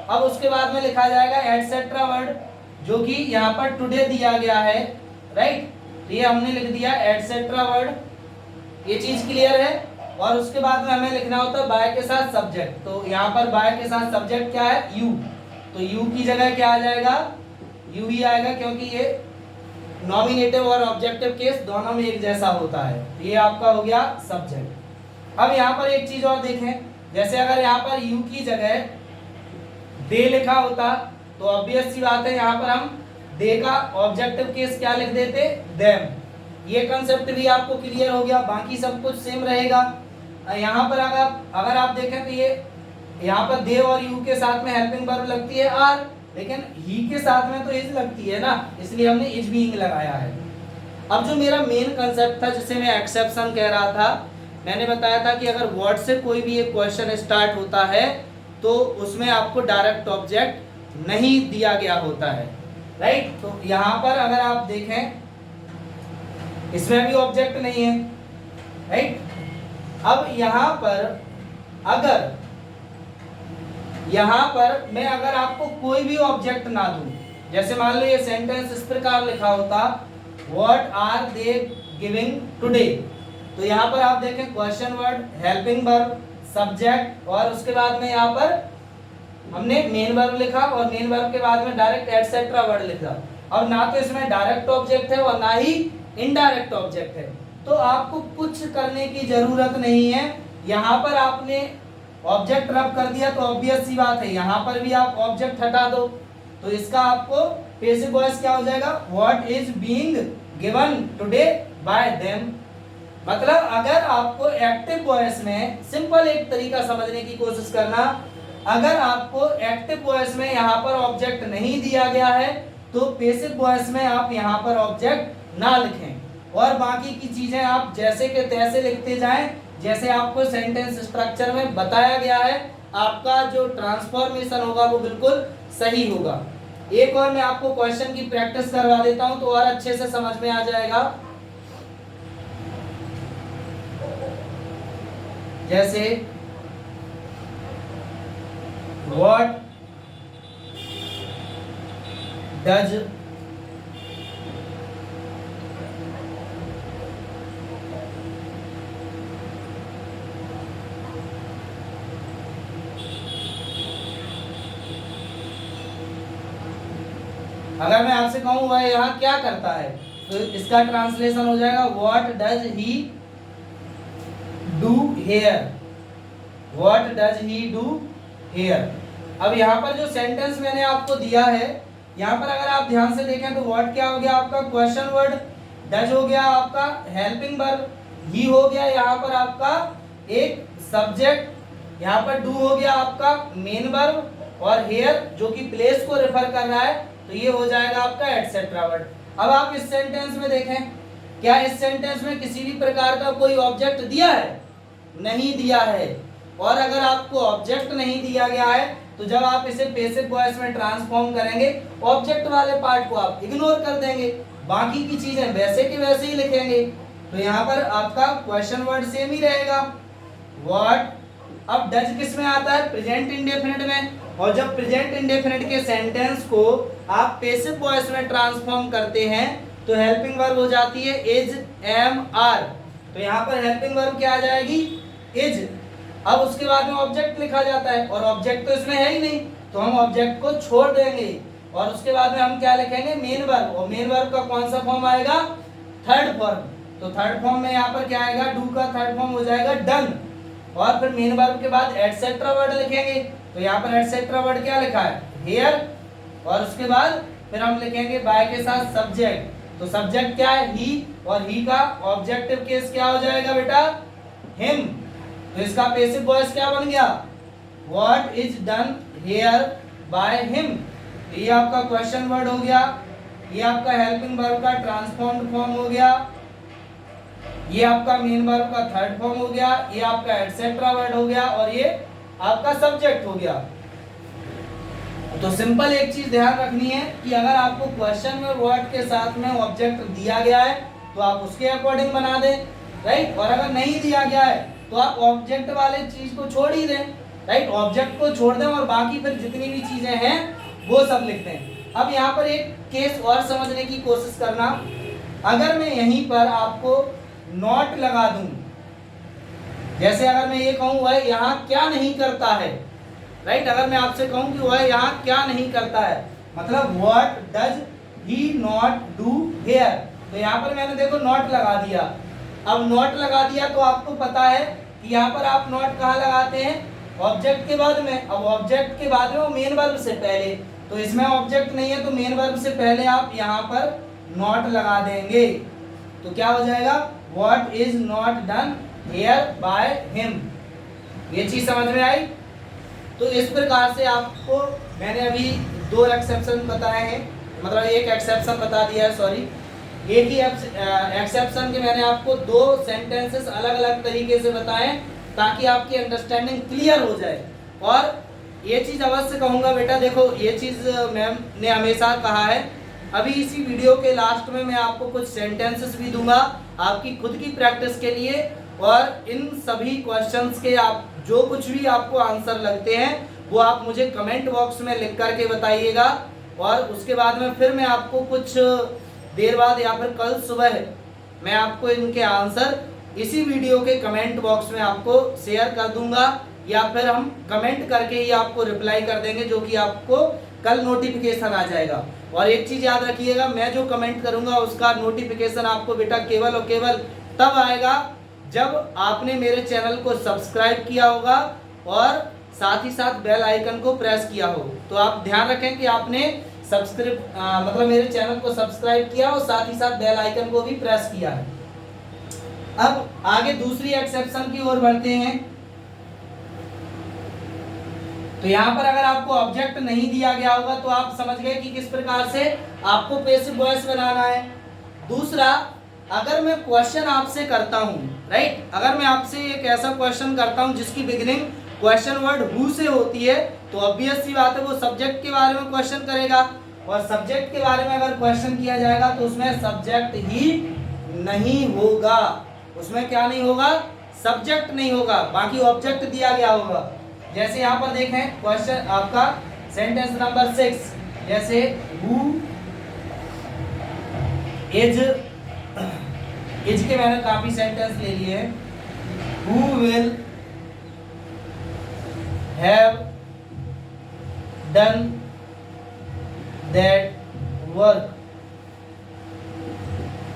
अब उसके बाद में लिखा जाएगा एटसेट्रा वर्ड, जो कि यहाँ पर टुडे दिया गया है, राइट। तो ये हमने लिख दिया एटसेट्रा वर्ड, ये चीज क्लियर है। और उसके बाद में हमें लिखना होता है बाय के साथ सब्जेक्ट। तो यहाँ पर बाय के साथ सब्जेक्ट क्या है, यू। तो यू की जगह क्या आ जाएगा, यू ही आएगा, क्योंकि ये नॉमिनेटिव और ऑब्जेक्टिव केस दोनों में एक जैसा होता है। ये आपका हो गया सब्जेक्ट। अब यहाँ पर एक चीज और देखें, जैसे अगर यहाँ पर यू की जगह दे लिखा होता तो ऑब्वियस सी बात है यहाँ पर हम दे का ऑब्जेक्टिव केस क्या लिख देते, देम। ये कंसेप्ट भी आपको क्लियर हो गया, बाकी सब कुछ सेम रहेगा। यहाँ पर अगर आप देखें तो ये यहाँ पर दे और यू के साथ में हेल्पिंग वर्ब लगती है आर, लेकिन ही के साथ में तो इज लगती है ना, इसलिए हमने इज बीइंग लगाया है। अब जो मेरा मेन कंसेप्ट था, जिसे मैं एक्सेप्शन कह रहा था, मैंने बताया था कि अगर वर्ड से कोई भी एक क्वेश्चन स्टार्ट होता है तो उसमें आपको डायरेक्ट ऑब्जेक्ट नहीं दिया गया होता है, राइट। तो यहाँ पर अगर आप देखें, इसमें भी ऑब्जेक्ट नहीं है, राइट। अब यहाँ पर मैं अगर आपको कोई भी ऑब्जेक्ट ना दूं, जैसे मान लो ये सेंटेंस इस प्रकार लिखा होता, what are they giving today. तो यहाँ पर आप देखें question word, helping verb, subject, और उसके बाद में यहाँ पर हमने मेन वर्ब लिखा, और मेन वर्ब के बाद में डायरेक्ट एटसेट्रा वर्ड लिखा। अब ना तो इसमें डायरेक्ट ऑब्जेक्ट है और ना ही इनडायरेक्ट ऑब्जेक्ट है, तो आपको कुछ करने की जरूरत नहीं है। यहाँ पर आपने ऑब्जेक्ट रब कर दिया तो ऑब्वियस सी बात है यहाँ पर भी आप ऑब्जेक्ट हटा दो, तो इसका आपको पैसिव वॉइस क्या हो जाएगा, what is being given today bye them. मतलब अगर आपको एक्टिव वॉइस में सिंपल एक तरीका समझने की कोशिश करना, अगर आपको एक्टिव वॉइस में यहाँ पर ऑब्जेक्ट नहीं दिया गया है तो पैसिव वॉइस में आप यहाँ पर ऑब्जेक्ट ना लिखें, और बाकी की चीजें आप जैसे के तैसे लिखते जाएं, जैसे आपको सेंटेंस स्ट्रक्चर में बताया गया है। आपका जो ट्रांसफॉर्मेशन होगा वो बिल्कुल सही होगा। एक और मैं आपको क्वेश्चन की प्रैक्टिस करवा देता हूं तो और अच्छे से समझ में आ जाएगा। जैसे व्हाट डज अगर मैं आपसे कहूं वह यहाँ क्या करता है, तो इसका ट्रांसलेशन हो जाएगा what does he here? What does he do here? अब यहाँ पर जो सेंटेंस मैंने आपको दिया है, यहाँ पर अगर आप ध्यान से देखें तो what क्या हो गया आपका क्वेश्चन वर्ड, डज हो गया आपका हेल्पिंग वर्ब, ही हो गया यहाँ पर आपका एक सब्जेक्ट, यहाँ पर डू हो गया आपका मेन वर्ब, और हेयर जो कि प्लेस को रेफर कर रहा है, तो ये हो जाएगा आपका एटसेट्रा वर्ड। अब आप इस सेंटेंस में देखें, क्या इस सेंटेंस में किसी भी प्रकार का कोई ऑब्जेक्ट दिया है? नहीं दिया है। और अगर आपको ऑब्जेक्ट नहीं दिया गया है तो जब आप इसे पैसिव वॉइस में ट्रांसफॉर्म करेंगे, ऑब्जेक्ट वाले पार्ट को आप इग्नोर कर देंगे, बाकी की चीजें वैसे के वैसे ही लिखेंगे। तो यहाँ पर आपका क्वेश्चन वर्ड सेम ही रहेगा, व्हाट। अब डज किस में आता है? प्रेजेंट इंडेफिनिट में। और जब प्रेजेंट इंडेफिनिट के सेंटेंस को आप पैसिव वॉइस में ट्रांसफॉर्म करते हैं तो हेल्पिंग वर्ब हो जाती है इज, एम, आर। तो यहाँ पर हेल्पिंग वर्ब क्या आ जाएगी? इज। अब उसके बाद में ऑब्जेक्ट लिखा जाता है, और ऑब्जेक्ट तो इसमें है ही नहीं, तो हम ऑब्जेक्ट को छोड़ देंगे, और उसके बाद में हम क्या लिखेंगे? Main verb. और मेन वर्ब का कौन सा फॉर्म आएगा? Third form. तो थर्ड फॉर्म में यहाँ पर क्या आएगा? डू का थर्ड फॉर्म हो जाएगा डन। और फिर मेन वर्ब के बाद एटसेट्रा वर्ड लिखेंगे, तो यहाँ पर एटसेट्रा वर्ड क्या लिखा है? हियर। और उसके बाद फिर हम लिखेंगे बाय के साथ सब्जेक्ट। तो सब्जेक्ट क्या है? ही, और ही का ऑब्जेक्टिव केस क्या हो जाएगा बेटा? हिम। तो इसका पैसिव वॉइस क्या बन गया? What is done here bye him. ये आपका क्वेश्चन वर्ड हो गया, ये आपका हेल्पिंग वर्ब का ट्रांसफॉर्म्ड फॉर्म हो गया, ये आपका मेन वर्ब का थर्ड फॉर्म हो गया, ये आपका एटसेट्रा वर्ड हो गया, और ये आपका सब्जेक्ट हो गया। तो सिंपल एक चीज ध्यान रखनी है कि अगर आपको क्वेश्चन में वर्ड के साथ में ऑब्जेक्ट दिया गया है तो आप उसके अकॉर्डिंग बना दें, राइट। और अगर नहीं दिया गया है तो आप ऑब्जेक्ट वाले चीज को छोड़ ही दें, राइट। ऑब्जेक्ट को छोड़ दें और बाकी फिर जितनी भी चीजें हैं वो सब लिखते हैं। अब यहाँ पर एक केस और समझने की कोशिश करना, अगर मैं यहीं पर आपको नॉट लगा दूं, जैसे अगर मैं ये कहूं वह यहाँ क्या नहीं करता है, राइट। अगर मैं आपसे कहूं कि वह यहाँ क्या नहीं करता है, मतलब what does he not do here, तो यहाँ पर मैंने देखो नॉट लगा दिया। अब नॉट लगा दिया तो आपको पता है कि यहाँ पर आप नॉट कहाँ लगाते हैं? ऑब्जेक्ट के बाद में। अब ऑब्जेक्ट के बाद में वो मेन वर्ब से पहले, तो इसमें ऑब्जेक्ट नहीं है तो मेन वर्ब से पहले आप यहाँ पर नॉट लगा देंगे, तो क्या हो जाएगा? What is not done here bye him. ये चीज समझ में आई? तो इस प्रकार से आपको मैंने अभी दो एक्सेप्शन बताए हैं, मतलब एक एक्सेप्शन बता दिया है, सॉरी, एक ही एक्सेप्शन के मैंने आपको दो सेंटेंसेस अलग अलग तरीके से बताए ताकि आपकी अंडरस्टैंडिंग क्लियर हो जाए। और ये चीज़ अवश्य कहूँगा बेटा, देखो ये चीज़ मैम ने हमेशा कहा है, अभी इसी वीडियो के लास्ट में मैं आपको कुछ सेंटेंसेस भी दूंगा आपकी खुद की प्रैक्टिस के लिए, और इन सभी क्वेश्चंस के आप जो कुछ भी आपको आंसर लगते हैं वो आप मुझे कमेंट बॉक्स में लिख करके बताइएगा, और उसके बाद में फिर मैं आपको कुछ देर बाद या फिर कल सुबह मैं आपको इनके आंसर इसी वीडियो के कमेंट बॉक्स में आपको शेयर कर दूंगा, या फिर हम कमेंट करके ही आपको रिप्लाई कर देंगे, जो कि आपको कल नोटिफिकेशन आ जाएगा। और एक चीज़ याद रखिएगा, मैं जो कमेंट करूंगा उसका नोटिफिकेशन आपको बेटा केवल और केवल तब आएगा जब आपने मेरे चैनल को सब्सक्राइब किया होगा और साथ ही साथ बेल आइकन को प्रेस किया हो। तो आप ध्यान रखें कि आपने मतलब मेरे चैनल को सब्सक्राइब किया और साथ ही साथ बेल आइकन को भी प्रेस किया है। अब आगे दूसरी एक्सेप्शन की ओर बढ़ते हैं। तो यहाँ पर अगर आपको ऑब्जेक्ट नहीं दिया गया होगा तो आप समझ गए कि किस प्रकार से आपको पैसिव वॉइस बनाना है। दूसरा, अगर मैं क्वेश्चन आपसे करता हूँ, राइट, अगर मैं आपसे एक ऐसा क्वेश्चन करता हूँ जिसकी बिगिनिंग क्वेश्चन वर्ड हु से होती है, तो ऑब्वियस सी बात है वो सब्जेक्ट के बारे में क्वेश्चन करेगा, और सब्जेक्ट के बारे में अगर क्वेश्चन किया जाएगा तो उसमें सब्जेक्ट ही नहीं होगा, उसमें क्या नहीं होगा? सब्जेक्ट नहीं होगा, बाकी ऑब्जेक्ट दिया गया होगा। जैसे यहाँ पर देखें क्वेश्चन आपका सेंटेंस नंबर 6, जैसे हु इज के मैंने काफी सेंटेंस ले लिए हैं। Who will have done that work.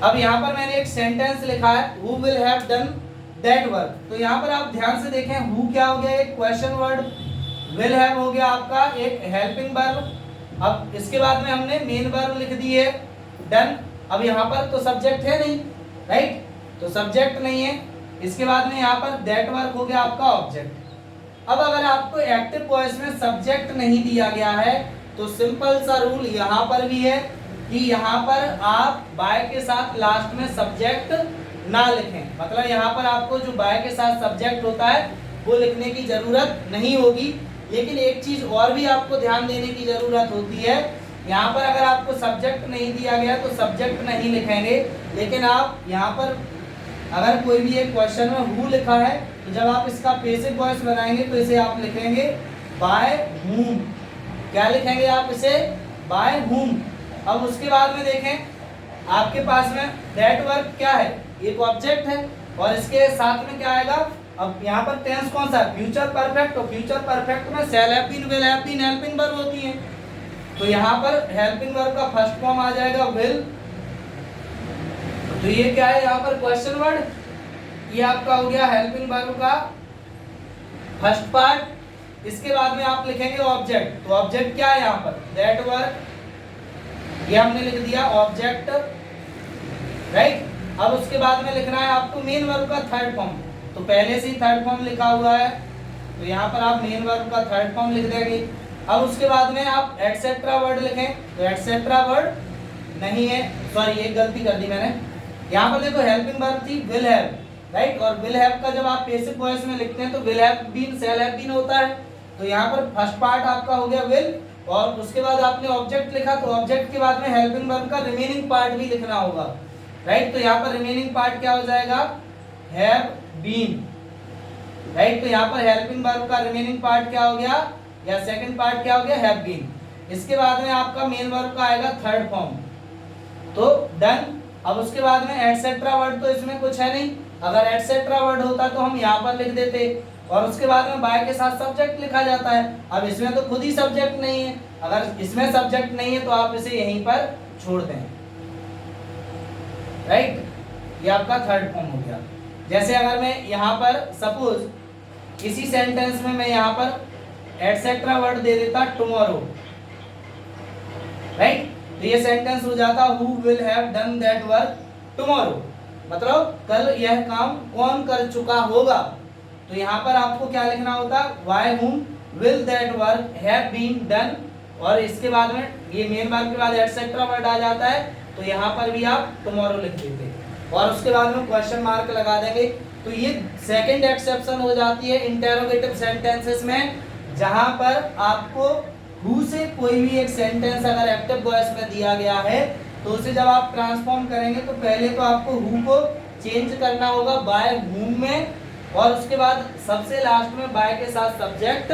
अब यहाँ पर मैंने एक सेंटेंस लिखा है, who will have done that work. तो यहाँ पर आप ध्यान से देखें, हु क्या हो गया, एक क्वेश्चन वर्ड, विल हैव हो गया आपका एक हेल्पिंग वर्ब। अब इसके बाद में हमने मेन वर्ब लिख दी है, डन। अब यहाँ पर तो सब्जेक्ट है नहीं, राइट, तो सब्जेक्ट नहीं है। इसके बाद में यहाँ पर दैट वर्क हो गया आपका ऑब्जेक्ट। अब अगर आपको एक्टिव वॉइस में सब्जेक्ट नहीं दिया गया है तो सिंपल सा रूल यहाँ पर भी है कि यहाँ पर आप बाय के साथ लास्ट में सब्जेक्ट ना लिखें। मतलब यहाँ पर आपको जो बाय के साथ सब्जेक्ट होता है वो लिखने की जरूरत नहीं होगी। लेकिन एक चीज और भी आपको ध्यान देने की जरूरत होती है, यहाँ पर अगर आपको सब्जेक्ट नहीं दिया गया तो सब्जेक्ट नहीं लिखेंगे। लेकिन आप यहाँ पर अगर कोई भी एक क्वेश्चन में हु लिखा है तो जब आप इसका पैसिव वॉइस बनाएंगे तो इसे आप लिखेंगे बाय हुम। क्या लिखेंगे आप इसे, बाय हुम। अब उसके बाद में देखें आपके पास में दैट वर्क क्या है, एक ऑब्जेक्ट है और इसके साथ में क्या आएगा। अब यहाँ पर टेंस कौन सा है, फ्यूचर परफेक्ट। तो फ्यूचर परफेक्ट में shall have been, will have been helping verb होती है। तो यहाँ पर हेल्पिंग वर्ब का फर्स्ट फॉर्म आ जाएगा विल। तो ये क्या है यहाँ पर क्वेश्चन वर्ड, ये आपका हो गया हेल्पिंग वर्ब का फर्स्ट पार्ट। इसके बाद में आप लिखेंगे ऑब्जेक्ट। तो ऑब्जेक्ट क्या है यहाँ पर, दैट वर्क, ये हमने लिख दिया ऑब्जेक्ट, राइट। अब उसके बाद में लिखना है आपको मेन वर्ब का थर्ड फॉर्म। तो पहले से ही थर्ड फॉर्म लिखा हुआ है तो यहाँ पर आप मेन वर्ब का थर्ड फॉर्म लिख देंगे। अब उसके बाद में आप एटसेट्रा वर्ड लिखें। तो एटसेट्रा वर्ड नहीं है, सॉरी एक गलती कर दी मैंने। यहाँ पर देखो हेल्पिंग वर्ब थी विल हैव, राइट, और विल हैव का जब आप पैसिव वॉइस में लिखते हैं तो will have been, shall have been होता है। तो यहाँ पर फर्स्ट पार्ट आपका हो गया विल और उसके बाद आपने ऑब्जेक्ट लिखा तो ऑब्जेक्ट के बाद में हेल्पिंग वर्ब का रिमेनिंग पार्ट भी लिखना होगा, राइट। तो यहाँ पर रिमेनिंग पार्ट क्या हो जाएगा, हैव बीन, राइट। तो यहाँ पर हेल्पिंग वर्ब का रिमेनिंग पार्ट क्या हो गया, या सेकंड पार्ट क्या हो गया, हैव बीन। इसके बाद में आपका मेन वर्ब का आएगा थर्ड फॉर्म, तो डन। अब उसके बाद में एटसेट्रा वर्ड तो इसमें कुछ है नहीं, अगर एटसेट्रा वर्ड होता तो हम यहाँ पर लिख देते और उसके बाद में बाय के साथ सब्जेक्ट लिखा जाता है। अब इसमें तो खुद ही सब्जेक्ट नहीं है, अगर इसमें सब्जेक्ट नहीं है तो आप इसे यहीं पर छोड़ दें, राइट। ये आपका थर्ड फॉर्म हो गया। जैसे अगर मैं यहाँ पर सपोज इसी सेंटेंस में मैं यहाँ पर एटसेट्रा वर्ड दे देता टुमारो, राइट, तो ये सेंटेंस हो जाता who will have done that work tomorrow, मतलब कल यह काम कौन कर चुका होगा। तो यहाँ पर आपको क्या लिखना होता, why whom will that work have been done, और इसके बाद में ये मेन वर्ब के बाद एटसेट्रा वर्ड आ जाता है तो यहाँ पर भी आप टुमारो लिख देते और उसके बाद में क्वेश्चन मार्क लगा देंगे। तो ये सेकंड एक्सेप्शन हो जाती है इंटेरोगेटिव सेंटेंसेस में, जहां पर आपको हु से कोई भी एक सेंटेंस अगर एक्टिव वॉइस में दिया गया है तो उसे जब आप ट्रांसफॉर्म करेंगे तो पहले तो आपको हु को चेंज करना होगा बाय हुम में, और उसके बाद सबसे लास्ट में बाय के साथ सब्जेक्ट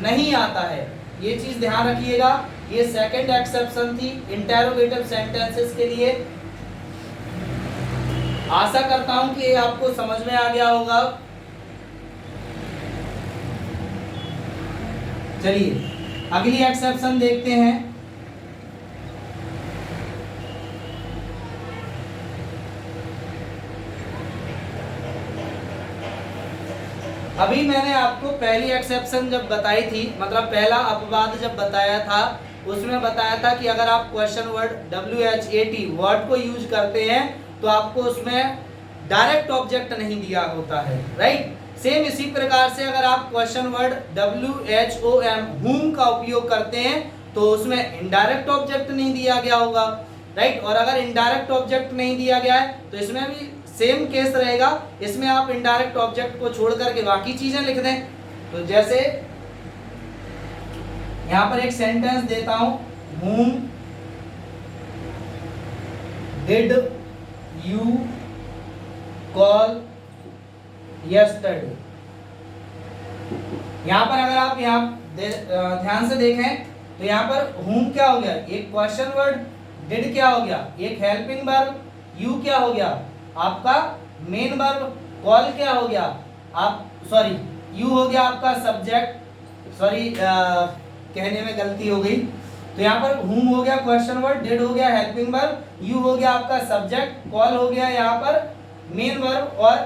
नहीं आता है। ये चीज ध्यान रखिएगा। ये सेकंड एक्सेप्शन थी इंटेरोगेटिव सेंटेंसेस के लिए। आशा करता हूं कि ये आपको समझ में आ गया होगा। चलिए अगली एक्सेप्शन देखते हैं। अभी मैंने आपको पहली एक्सेप्शन जब बताई थी, मतलब पहला अपवाद जब बताया था, उसमें बताया था कि अगर आप क्वेश्चन वर्ड WHAT वर्ड को यूज करते हैं तो आपको उसमें डायरेक्ट ऑब्जेक्ट नहीं दिया होता है, राइट। सेम इसी प्रकार से अगर आप क्वेश्चन वर्ड WHOM whom का उपयोग करते हैं तो उसमें इनडायरेक्ट ऑब्जेक्ट नहीं दिया गया होगा, राइट। और अगर इनडायरेक्ट ऑब्जेक्ट नहीं दिया गया है तो इसमें भी सेम केस रहेगा, इसमें आप इनडायरेक्ट ऑब्जेक्ट को छोड़ करके बाकी चीजें लिख दें। तो जैसे यहां पर एक सेंटेंस देता हूं, whom did you call yesterday। यहां पर अगर आप ध्यान से देखें तो यहां पर whom क्या हो गया, एक क्वेश्चन वर्ड, did क्या हो गया, एक हेल्पिंग वर्ब, you क्या हो गया आपका मेन वर्ब, कॉल क्या हो गया यू हो गया आपका सब्जेक्ट, कहने में गलती हो गई। तो यहाँ पर हुम हो गया क्वेश्चन वर्ड, डिड हो गया हेल्पिंग वर्ब, यू हो गया आपका सब्जेक्ट, कॉल हो गया यहाँ पर मेन वर्ब और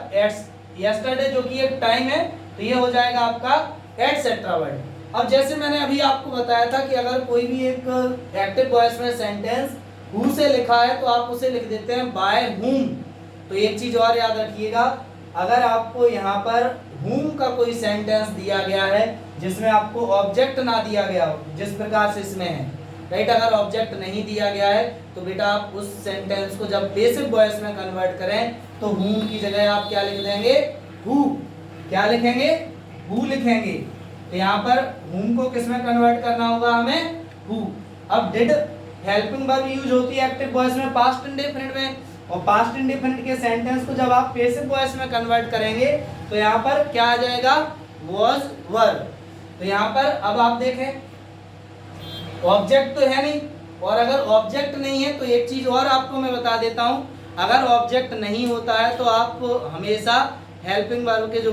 yesterday जो कि एक टाइम है, तो ये हो जाएगा आपका एटसेट्रा वर्ड। अब जैसे मैंने अभी आपको बताया था कि अगर कोई भी एक एक्टिव वॉइस में सेंटेंस हु से लिखा है तो आप उसे लिख देते हैं बाय हुम। तो एक चीज और याद रखिएगा, अगर आपको यहाँ पर हुम का कोई सेंटेंस दिया गया है जिसमें आपको ऑब्जेक्ट ना दिया गया हो, जिस प्रकार से इसमें है, राइट, अगर ऑब्जेक्ट नहीं दिया गया है तो बेटा आप उस सेंटेंस को जब पेसिव वॉइस में कन्वर्ट करें तो हुम की जगह आप क्या लिख देंगे, हु। क्या लिखेंगे, हु लिखेंगे। तो यहाँ पर हुम को किस में कन्वर्ट करना होगा हमें, हु। अब डिड हेल्पिंग वर्ब यूज होती है एक्टिव वॉइस में पास्ट इंडेफिनिट में, और पास्ट इंडेफिनिट के सेंटेंस को जब आप पैसिव वॉइस में कन्वर्ट करेंगे तो यहाँ पर क्या आ जाएगा, was were। तो यहाँ पर अब आप देखें ऑब्जेक्ट तो है नहीं, और अगर ऑब्जेक्ट नहीं है तो एक चीज और आपको मैं बता देता हूँ, अगर ऑब्जेक्ट नहीं होता है तो आप हमेशा हेल्पिंग वर्ब के जो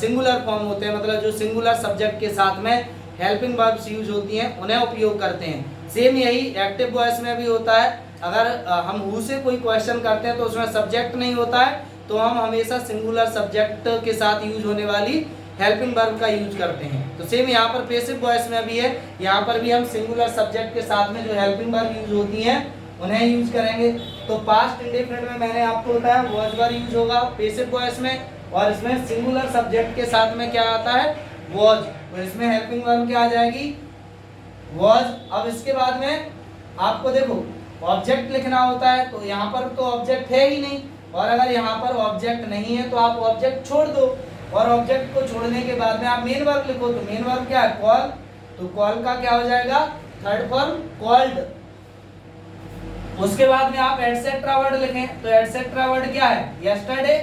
सिंगुलर फॉर्म होते हैं, मतलब जो सिंगुलर सब्जेक्ट के साथ में हेल्पिंग वर्ब्स यूज होती हैं उन्हें उपयोग करते हैं। सेम यही एक्टिव वॉइस में भी होता है, अगर हम हु से कोई क्वेश्चन करते हैं तो उसमें सब्जेक्ट नहीं होता है तो हम हमेशा सिंगुलर सब्जेक्ट के साथ यूज होने वाली हेल्पिंग वर्ब का यूज करते हैं। तो सेम यहाँ पर पैसिव वॉइस में भी है, यहाँ पर भी हम सिंगुलर सब्जेक्ट के साथ में जो हेल्पिंग वर्ब यूज होती हैं उन्हें यूज करेंगे। तो पास्ट इंडेफिनिट में मैंने आपको बताया वॉज वर यूज होगा पैसिव वॉइस में, और इसमें सिंगुलर सब्जेक्ट के साथ में क्या आता है, वॉज। तो इसमें हेल्पिंग वर्ब क्या आ जाएगी, वॉज। अब इसके बाद में आपको देखो ऑब्जेक्ट लिखना होता है, तो यहाँ पर तो ऑब्जेक्ट है ही नहीं, और अगर यहाँ पर ऑब्जेक्ट नहीं है तो आप ऑब्जेक्ट छोड़ दो, और ऑब्जेक्ट को छोड़ने के बाद में आप मेन वर्ब लिखो। तो मेन वर्ब क्या है, कॉल। तो कॉल का क्या हो जाएगा, थर्ड फॉर्म कॉल्ड। उसके बाद में आप एटसेट्रा वर्ड लिखें, तो एटसेट्रा वर्ड क्या है, यस्टरडे।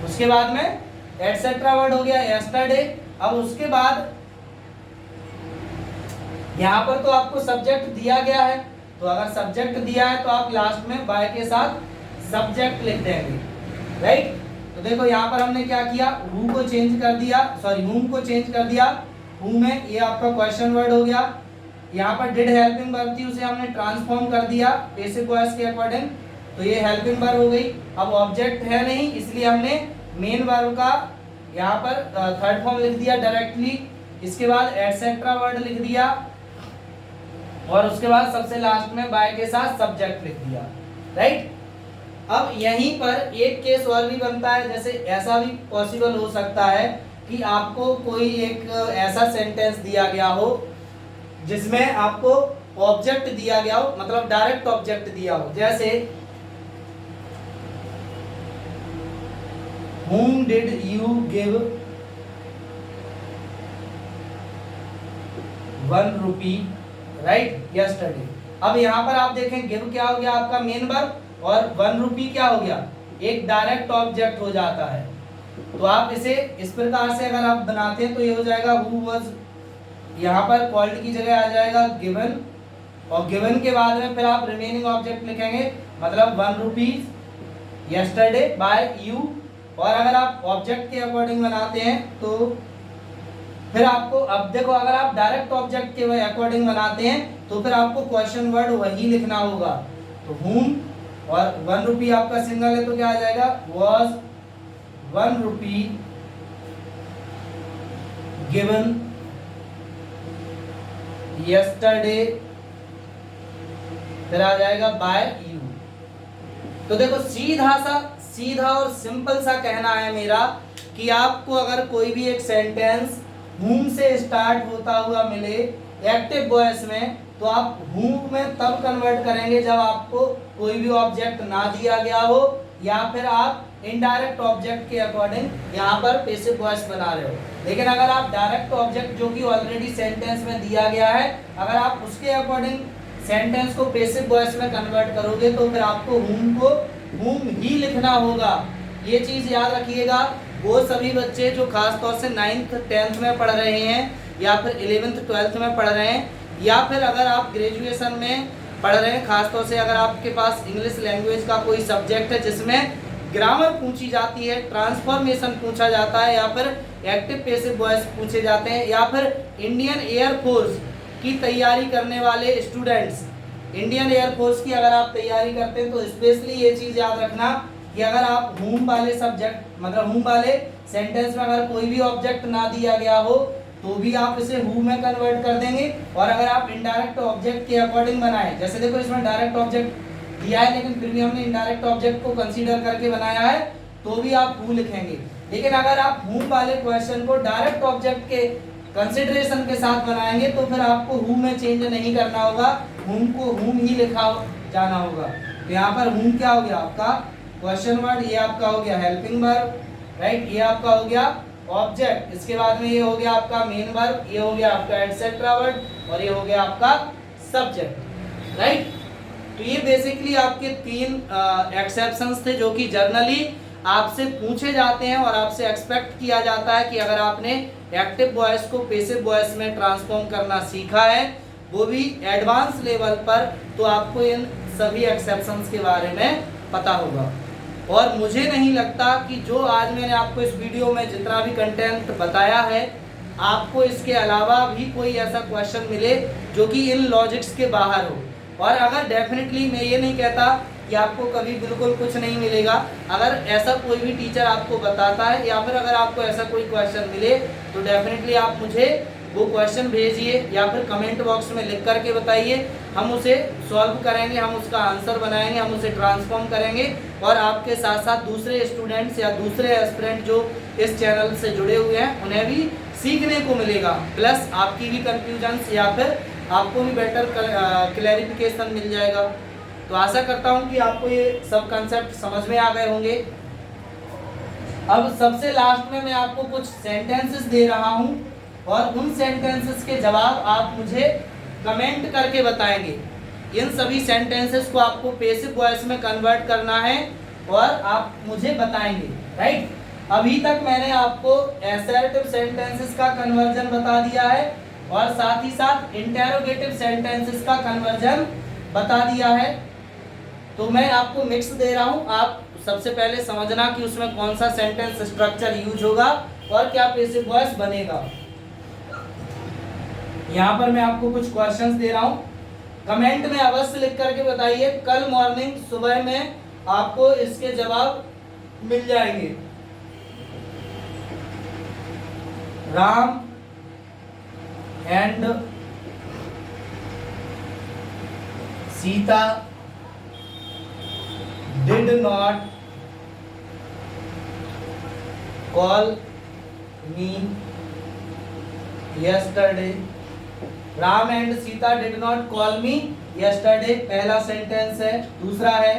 उसके बाद में एटसेट्रा वर्ड हो गया यस्टरडे। अब उसके बाद यहाँ पर तो आपको सब्जेक्ट दिया गया है, तो अगर सब्जेक्ट दिया है तो आप लास्ट में बाय के साथ सब्जेक्ट लिख देंगे, राइट। तो देखो यहाँ पर हमने क्या किया, हु को चेंज कर दिया, सॉरी हुम को चेंज कर दिया, हु में ये आपका क्वेश्चन वर्ड हो गया। यहाँ पर डिड हेल्पिंग वर्ब थी, उसे हमने ट्रांसफॉर्म कर दिया पैसिव वॉइस के अकॉर्डिंग, तो ये हेल्पिंग वर्ब हो गई। अब ऑब्जेक्ट है नहीं इसलिए हमने मेन वर्ब का यहाँ पर थर्ड फॉर्म लिख दिया डायरेक्टली। इसके बाद एटसेट्रा वर्ड लिख दिया, और उसके बाद सबसे लास्ट में बाय के साथ सब्जेक्ट लिख दिया, राइट। अब यहीं पर एक केस और भी बनता है, जैसे ऐसा भी पॉसिबल हो सकता है कि आपको कोई एक ऐसा सेंटेंस दिया गया हो जिसमें आपको ऑब्जेक्ट दिया गया हो, मतलब डायरेक्ट ऑब्जेक्ट दिया हो, जैसे whom did you give 1 rupee right yesterday। अब यहाँ पर आप देखें गिव क्या हो गया आपका मेन वर्ब, और 1 रुपी क्या हो गया, एक डायरेक्ट ऑब्जेक्ट हो जाता है। तो आप इसे इस प्रकार से अगर आप बनाते हैं तो ये हो जाएगा हु वाज, यहाँ पर कॉल्ड की जगह आ जाएगा गिवन, और गिवन के बाद में फिर आप रिमेनिंग ऑब्जेक्ट लिखेंगे, मतलब 1 रुपीज yesterday बाय यू। और अगर आप ऑब्जेक्ट के अकॉर्डिंग बनाते हैं तो फिर आपको, अब देखो अगर आप डायरेक्ट ऑब्जेक्ट के अकॉर्डिंग बनाते हैं तो फिर आपको क्वेश्चन वर्ड वही लिखना होगा। तो हुम, और 1 रुपी आपका सिंगल है तो क्या आ जाएगा, वॉज 1 रुपी गिवन यस्टरडे, फिर आ जाएगा बाय यू। तो देखो सीधा और सिंपल सा कहना है मेरा कि आपको अगर कोई भी एक सेंटेंस हुम से स्टार्ट होता हुआ मिले एक्टिव वॉइस में, तो आप हुम में तब कन्वर्ट करेंगे जब आपको कोई भी ऑब्जेक्ट ना दिया गया हो, या फिर आप इनडायरेक्ट ऑब्जेक्ट के अकॉर्डिंग यहाँ पर पैसिव वॉइस बना रहे हो। लेकिन अगर आप डायरेक्ट ऑब्जेक्ट जो कि ऑलरेडी सेंटेंस में दिया गया है, अगर आप उसके अकॉर्डिंग सेंटेंस को पैसिव वॉइस में कन्वर्ट करोगे तो फिर आपको हुम को हुम ही लिखना होगा। ये चीज़ याद रखिएगा, वो सभी बच्चे जो खास तौर से 9th 10th में पढ़ रहे हैं, या फिर 11th 12th में पढ़ रहे हैं, या फिर अगर आप ग्रेजुएशन में पढ़ रहे हैं, खास तौर से अगर आपके पास इंग्लिश लैंग्वेज का कोई सब्जेक्ट है जिसमें ग्रामर पूछी जाती है, ट्रांसफॉर्मेशन पूछा जाता है, या फिर एक्टिव पैसिव वॉइस पूछे जाते हैं, या फिर इंडियन एयरफोर्स की तैयारी करने वाले स्टूडेंट्स, इंडियन एयरफोर्स की अगर आप तैयारी करते हैं तो स्पेशली ये चीज़ याद रखना कि अगर आप whom वाले सब्जेक्ट मतलब whom वाले सेंटेंस में अगर कोई भी ऑब्जेक्ट ना दिया गया हो तो भी आप इसे who में कन्वर्ट कर देंगे। और अगर आप इनडायरेक्ट ऑब्जेक्ट के अकॉर्डिंग बनाए, जैसे देखो इसमें डायरेक्ट ऑब्जेक्ट दिया है लेकिन फिर भी हमने इनडायरेक्ट ऑब्जेक्ट को कंसीडर करके बनाया है, तो भी आप who लिखेंगे। लेकिन अगर आप whom वाले क्वेश्चन को डायरेक्ट ऑब्जेक्ट के कंसिडरेशन के साथ बनाएंगे तो फिर आपको who में चेंज नहीं करना होगा, whom को whom ही लिखा जाना होगा। तो यहाँ पर whom क्या हो गया आपका क्वेश्चन वर्ड, ये आपका हो गया हेल्पिंग वर्ब, राइट, ये आपका हो गया ऑब्जेक्ट, इसके बाद में ये हो गया आपका मेन वर्ब, ये हो गया आपका एटसेट्रा वर्ड और ये हो गया आपका सब्जेक्ट, राइट। तो ये बेसिकली आपके तीन एक्सेप्शंस थे जो कि जर्नली आपसे पूछे जाते हैं और आपसे एक्सपेक्ट किया जाता है कि अगर आपने एक्टिव वॉइस को पैसिव वॉइस में ट्रांसफॉर्म करना सीखा है, वो भी एडवांस लेवल पर, तो आपको इन सभी एक्सेप्शंस के बारे में पता होगा। और मुझे नहीं लगता कि जो आज मैंने आपको इस वीडियो में जितना भी कंटेंट बताया है, आपको इसके अलावा भी कोई ऐसा क्वेश्चन मिले जो कि इन लॉजिक्स के बाहर हो। और अगर डेफिनेटली मैं ये नहीं कहता कि आपको कभी बिल्कुल कुछ नहीं मिलेगा, अगर ऐसा कोई भी टीचर आपको बताता है या फिर अगर आपको ऐसा कोई क्वेश्चन मिले तो डेफिनेटली आप मुझे वो क्वेश्चन भेजिए या फिर कमेंट बॉक्स में लिख करके बताइए, हम उसे सॉल्व करेंगे, हम उसका आंसर बनाएंगे, हम उसे ट्रांसफॉर्म करेंगे और आपके साथ साथ दूसरे स्टूडेंट्स या दूसरे एस्पिरेंट जो इस चैनल से जुड़े हुए हैं उन्हें भी सीखने को मिलेगा, प्लस आपकी भी कंफ्यूजन्स या फिर आपको भी बेटर क्लैरिफिकेशन मिल जाएगा। तो आशा करता हूँ कि आपको ये सब कंसेप्ट समझ में आ गए होंगे। अब सबसे लास्ट में मैं आपको कुछ सेंटेंसेस दे रहा हूँ और उन सेंटेंसेस के जवाब आप मुझे कमेंट करके बताएंगे। इन सभी सेंटेंसेस को आपको पैसिव वॉइस में कन्वर्ट करना है और आप मुझे बताएंगे, राइट। अभी तक मैंने आपको असर्टिव सेंटेंसेस का कन्वर्जन बता दिया है और साथ ही साथ इंटेरोगेटिव सेंटेंसेस का कन्वर्जन बता दिया है। तो मैं आपको मिक्स दे रहा हूँ, आप सबसे पहले समझना कि उसमें कौन सा सेंटेंस स्ट्रक्चर यूज होगा और क्या पैसिव वॉइस बनेगा। यहाँ पर मैं आपको कुछ क्वेश्चंस दे रहा हूँ, कमेंट में अवश्य लिख करके बताइए, कल मॉर्निंग सुबह में आपको इसके जवाब मिल जाएंगे। Ram and Sita did not call me yesterday। Ram and Sita did not call me yesterday पहला सेंटेंस है। दूसरा है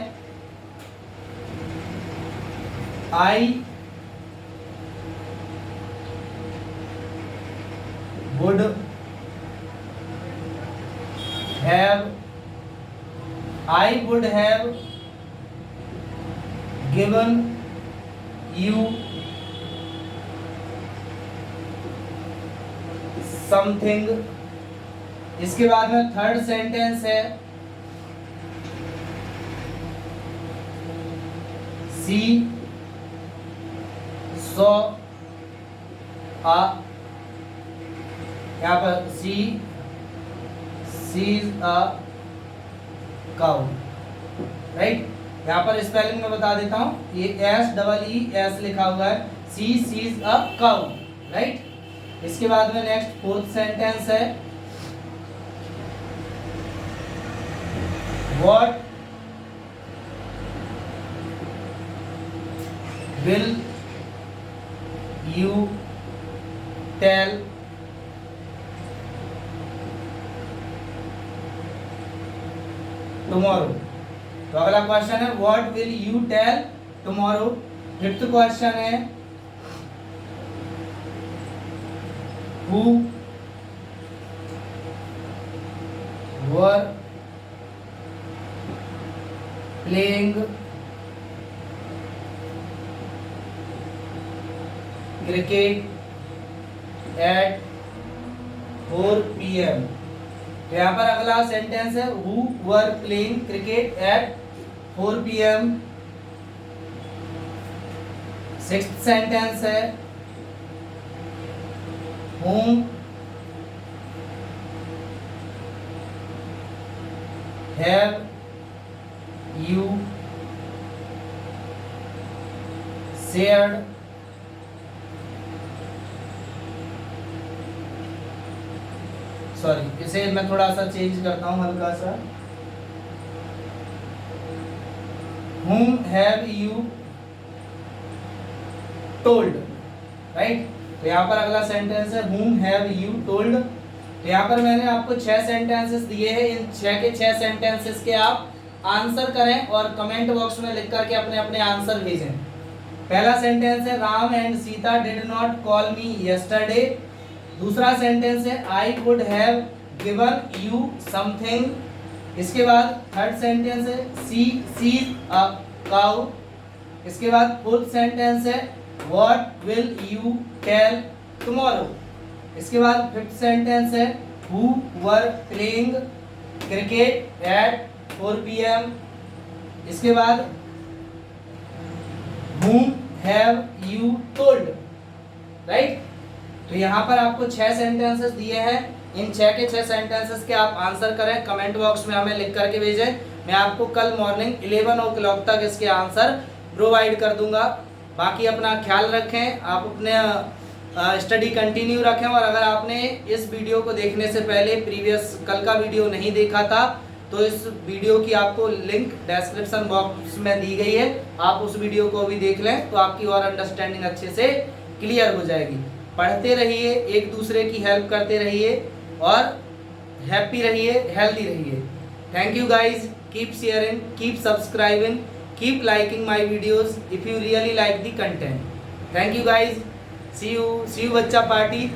I would have given you something। इसके बाद में थर्ड सेंटेंस है she saw a, यहाँ पर she sees a cow, right. यहाँ पर स्पेलिंग में बता देता हूँ, ये SEES लिखा हुआ है, she sees a cow, right. इसके बाद में नेक्स्ट फोर्थ सेंटेंस है What will you tell tomorrow। तो अगला क्वेश्चन है What will you tell tomorrow। Fifth question है Who were playing cricket at 4 PM। तो यहाँ पर अगला सेंटेंस है Who were playing cricket at 4 PM। Sixth sentence है Whom have you shared sorry इसे मैं थोड़ा सा चेंज करता हूँ हल्का सा whom have you told right. तो यहाँ पर अगला सेंटेंस है whom have you told। तो यहाँ पर मैंने आपको 6 सेंटेंसेस दिए हैं, इन 6 के 6 सेंटेंसेस के आप आंसर करें और कमेंट बॉक्स में लिख करके अपने अपने आंसर भेजें। पहला सेंटेंस है Ram and Sita did not call me yesterday. दूसरा सेंटेंस है I would have given you something. इसके बाद थर्ड सेंटेंस है सी सीज अ काउ। इसके बाद फोर्थ सेंटेंस है what will you tell tomorrow. इसके बाद फिफ्थ सेंटेंस है who were playing cricket at 4 PM। इसके बाद whom have you told right. तो यहाँ पर आपको 6 सेंटेंसेस दिए हैं, इन 6 के 6 सेंटेंसेस के आप आंसर करें, कमेंट बॉक्स में हमें लिख करके भेजें। मैं आपको कल मॉर्निंग 11 o'clock तक इसके आंसर प्रोवाइड कर दूंगा। बाकी अपना ख्याल रखें, आप अपने स्टडी कंटिन्यू रखें। और अगर आपने इस वीडियो को देखने से पहले प्रीवियस कल का वीडियो नहीं देखा था तो इस वीडियो की आपको लिंक डिस्क्रिप्शन बॉक्स में दी गई है, आप उस वीडियो को भी देख लें तो आपकी और अंडरस्टैंडिंग अच्छे से क्लियर हो जाएगी। पढ़ते रहिए, एक दूसरे की हेल्प करते रहिए और हैप्पी रहिए, हेल्दी रहिए। Thank you guys, keep sharing, keep subscribing, keep liking my videos if you really like the content. Thank you guys, see you बच्चा पार्टी।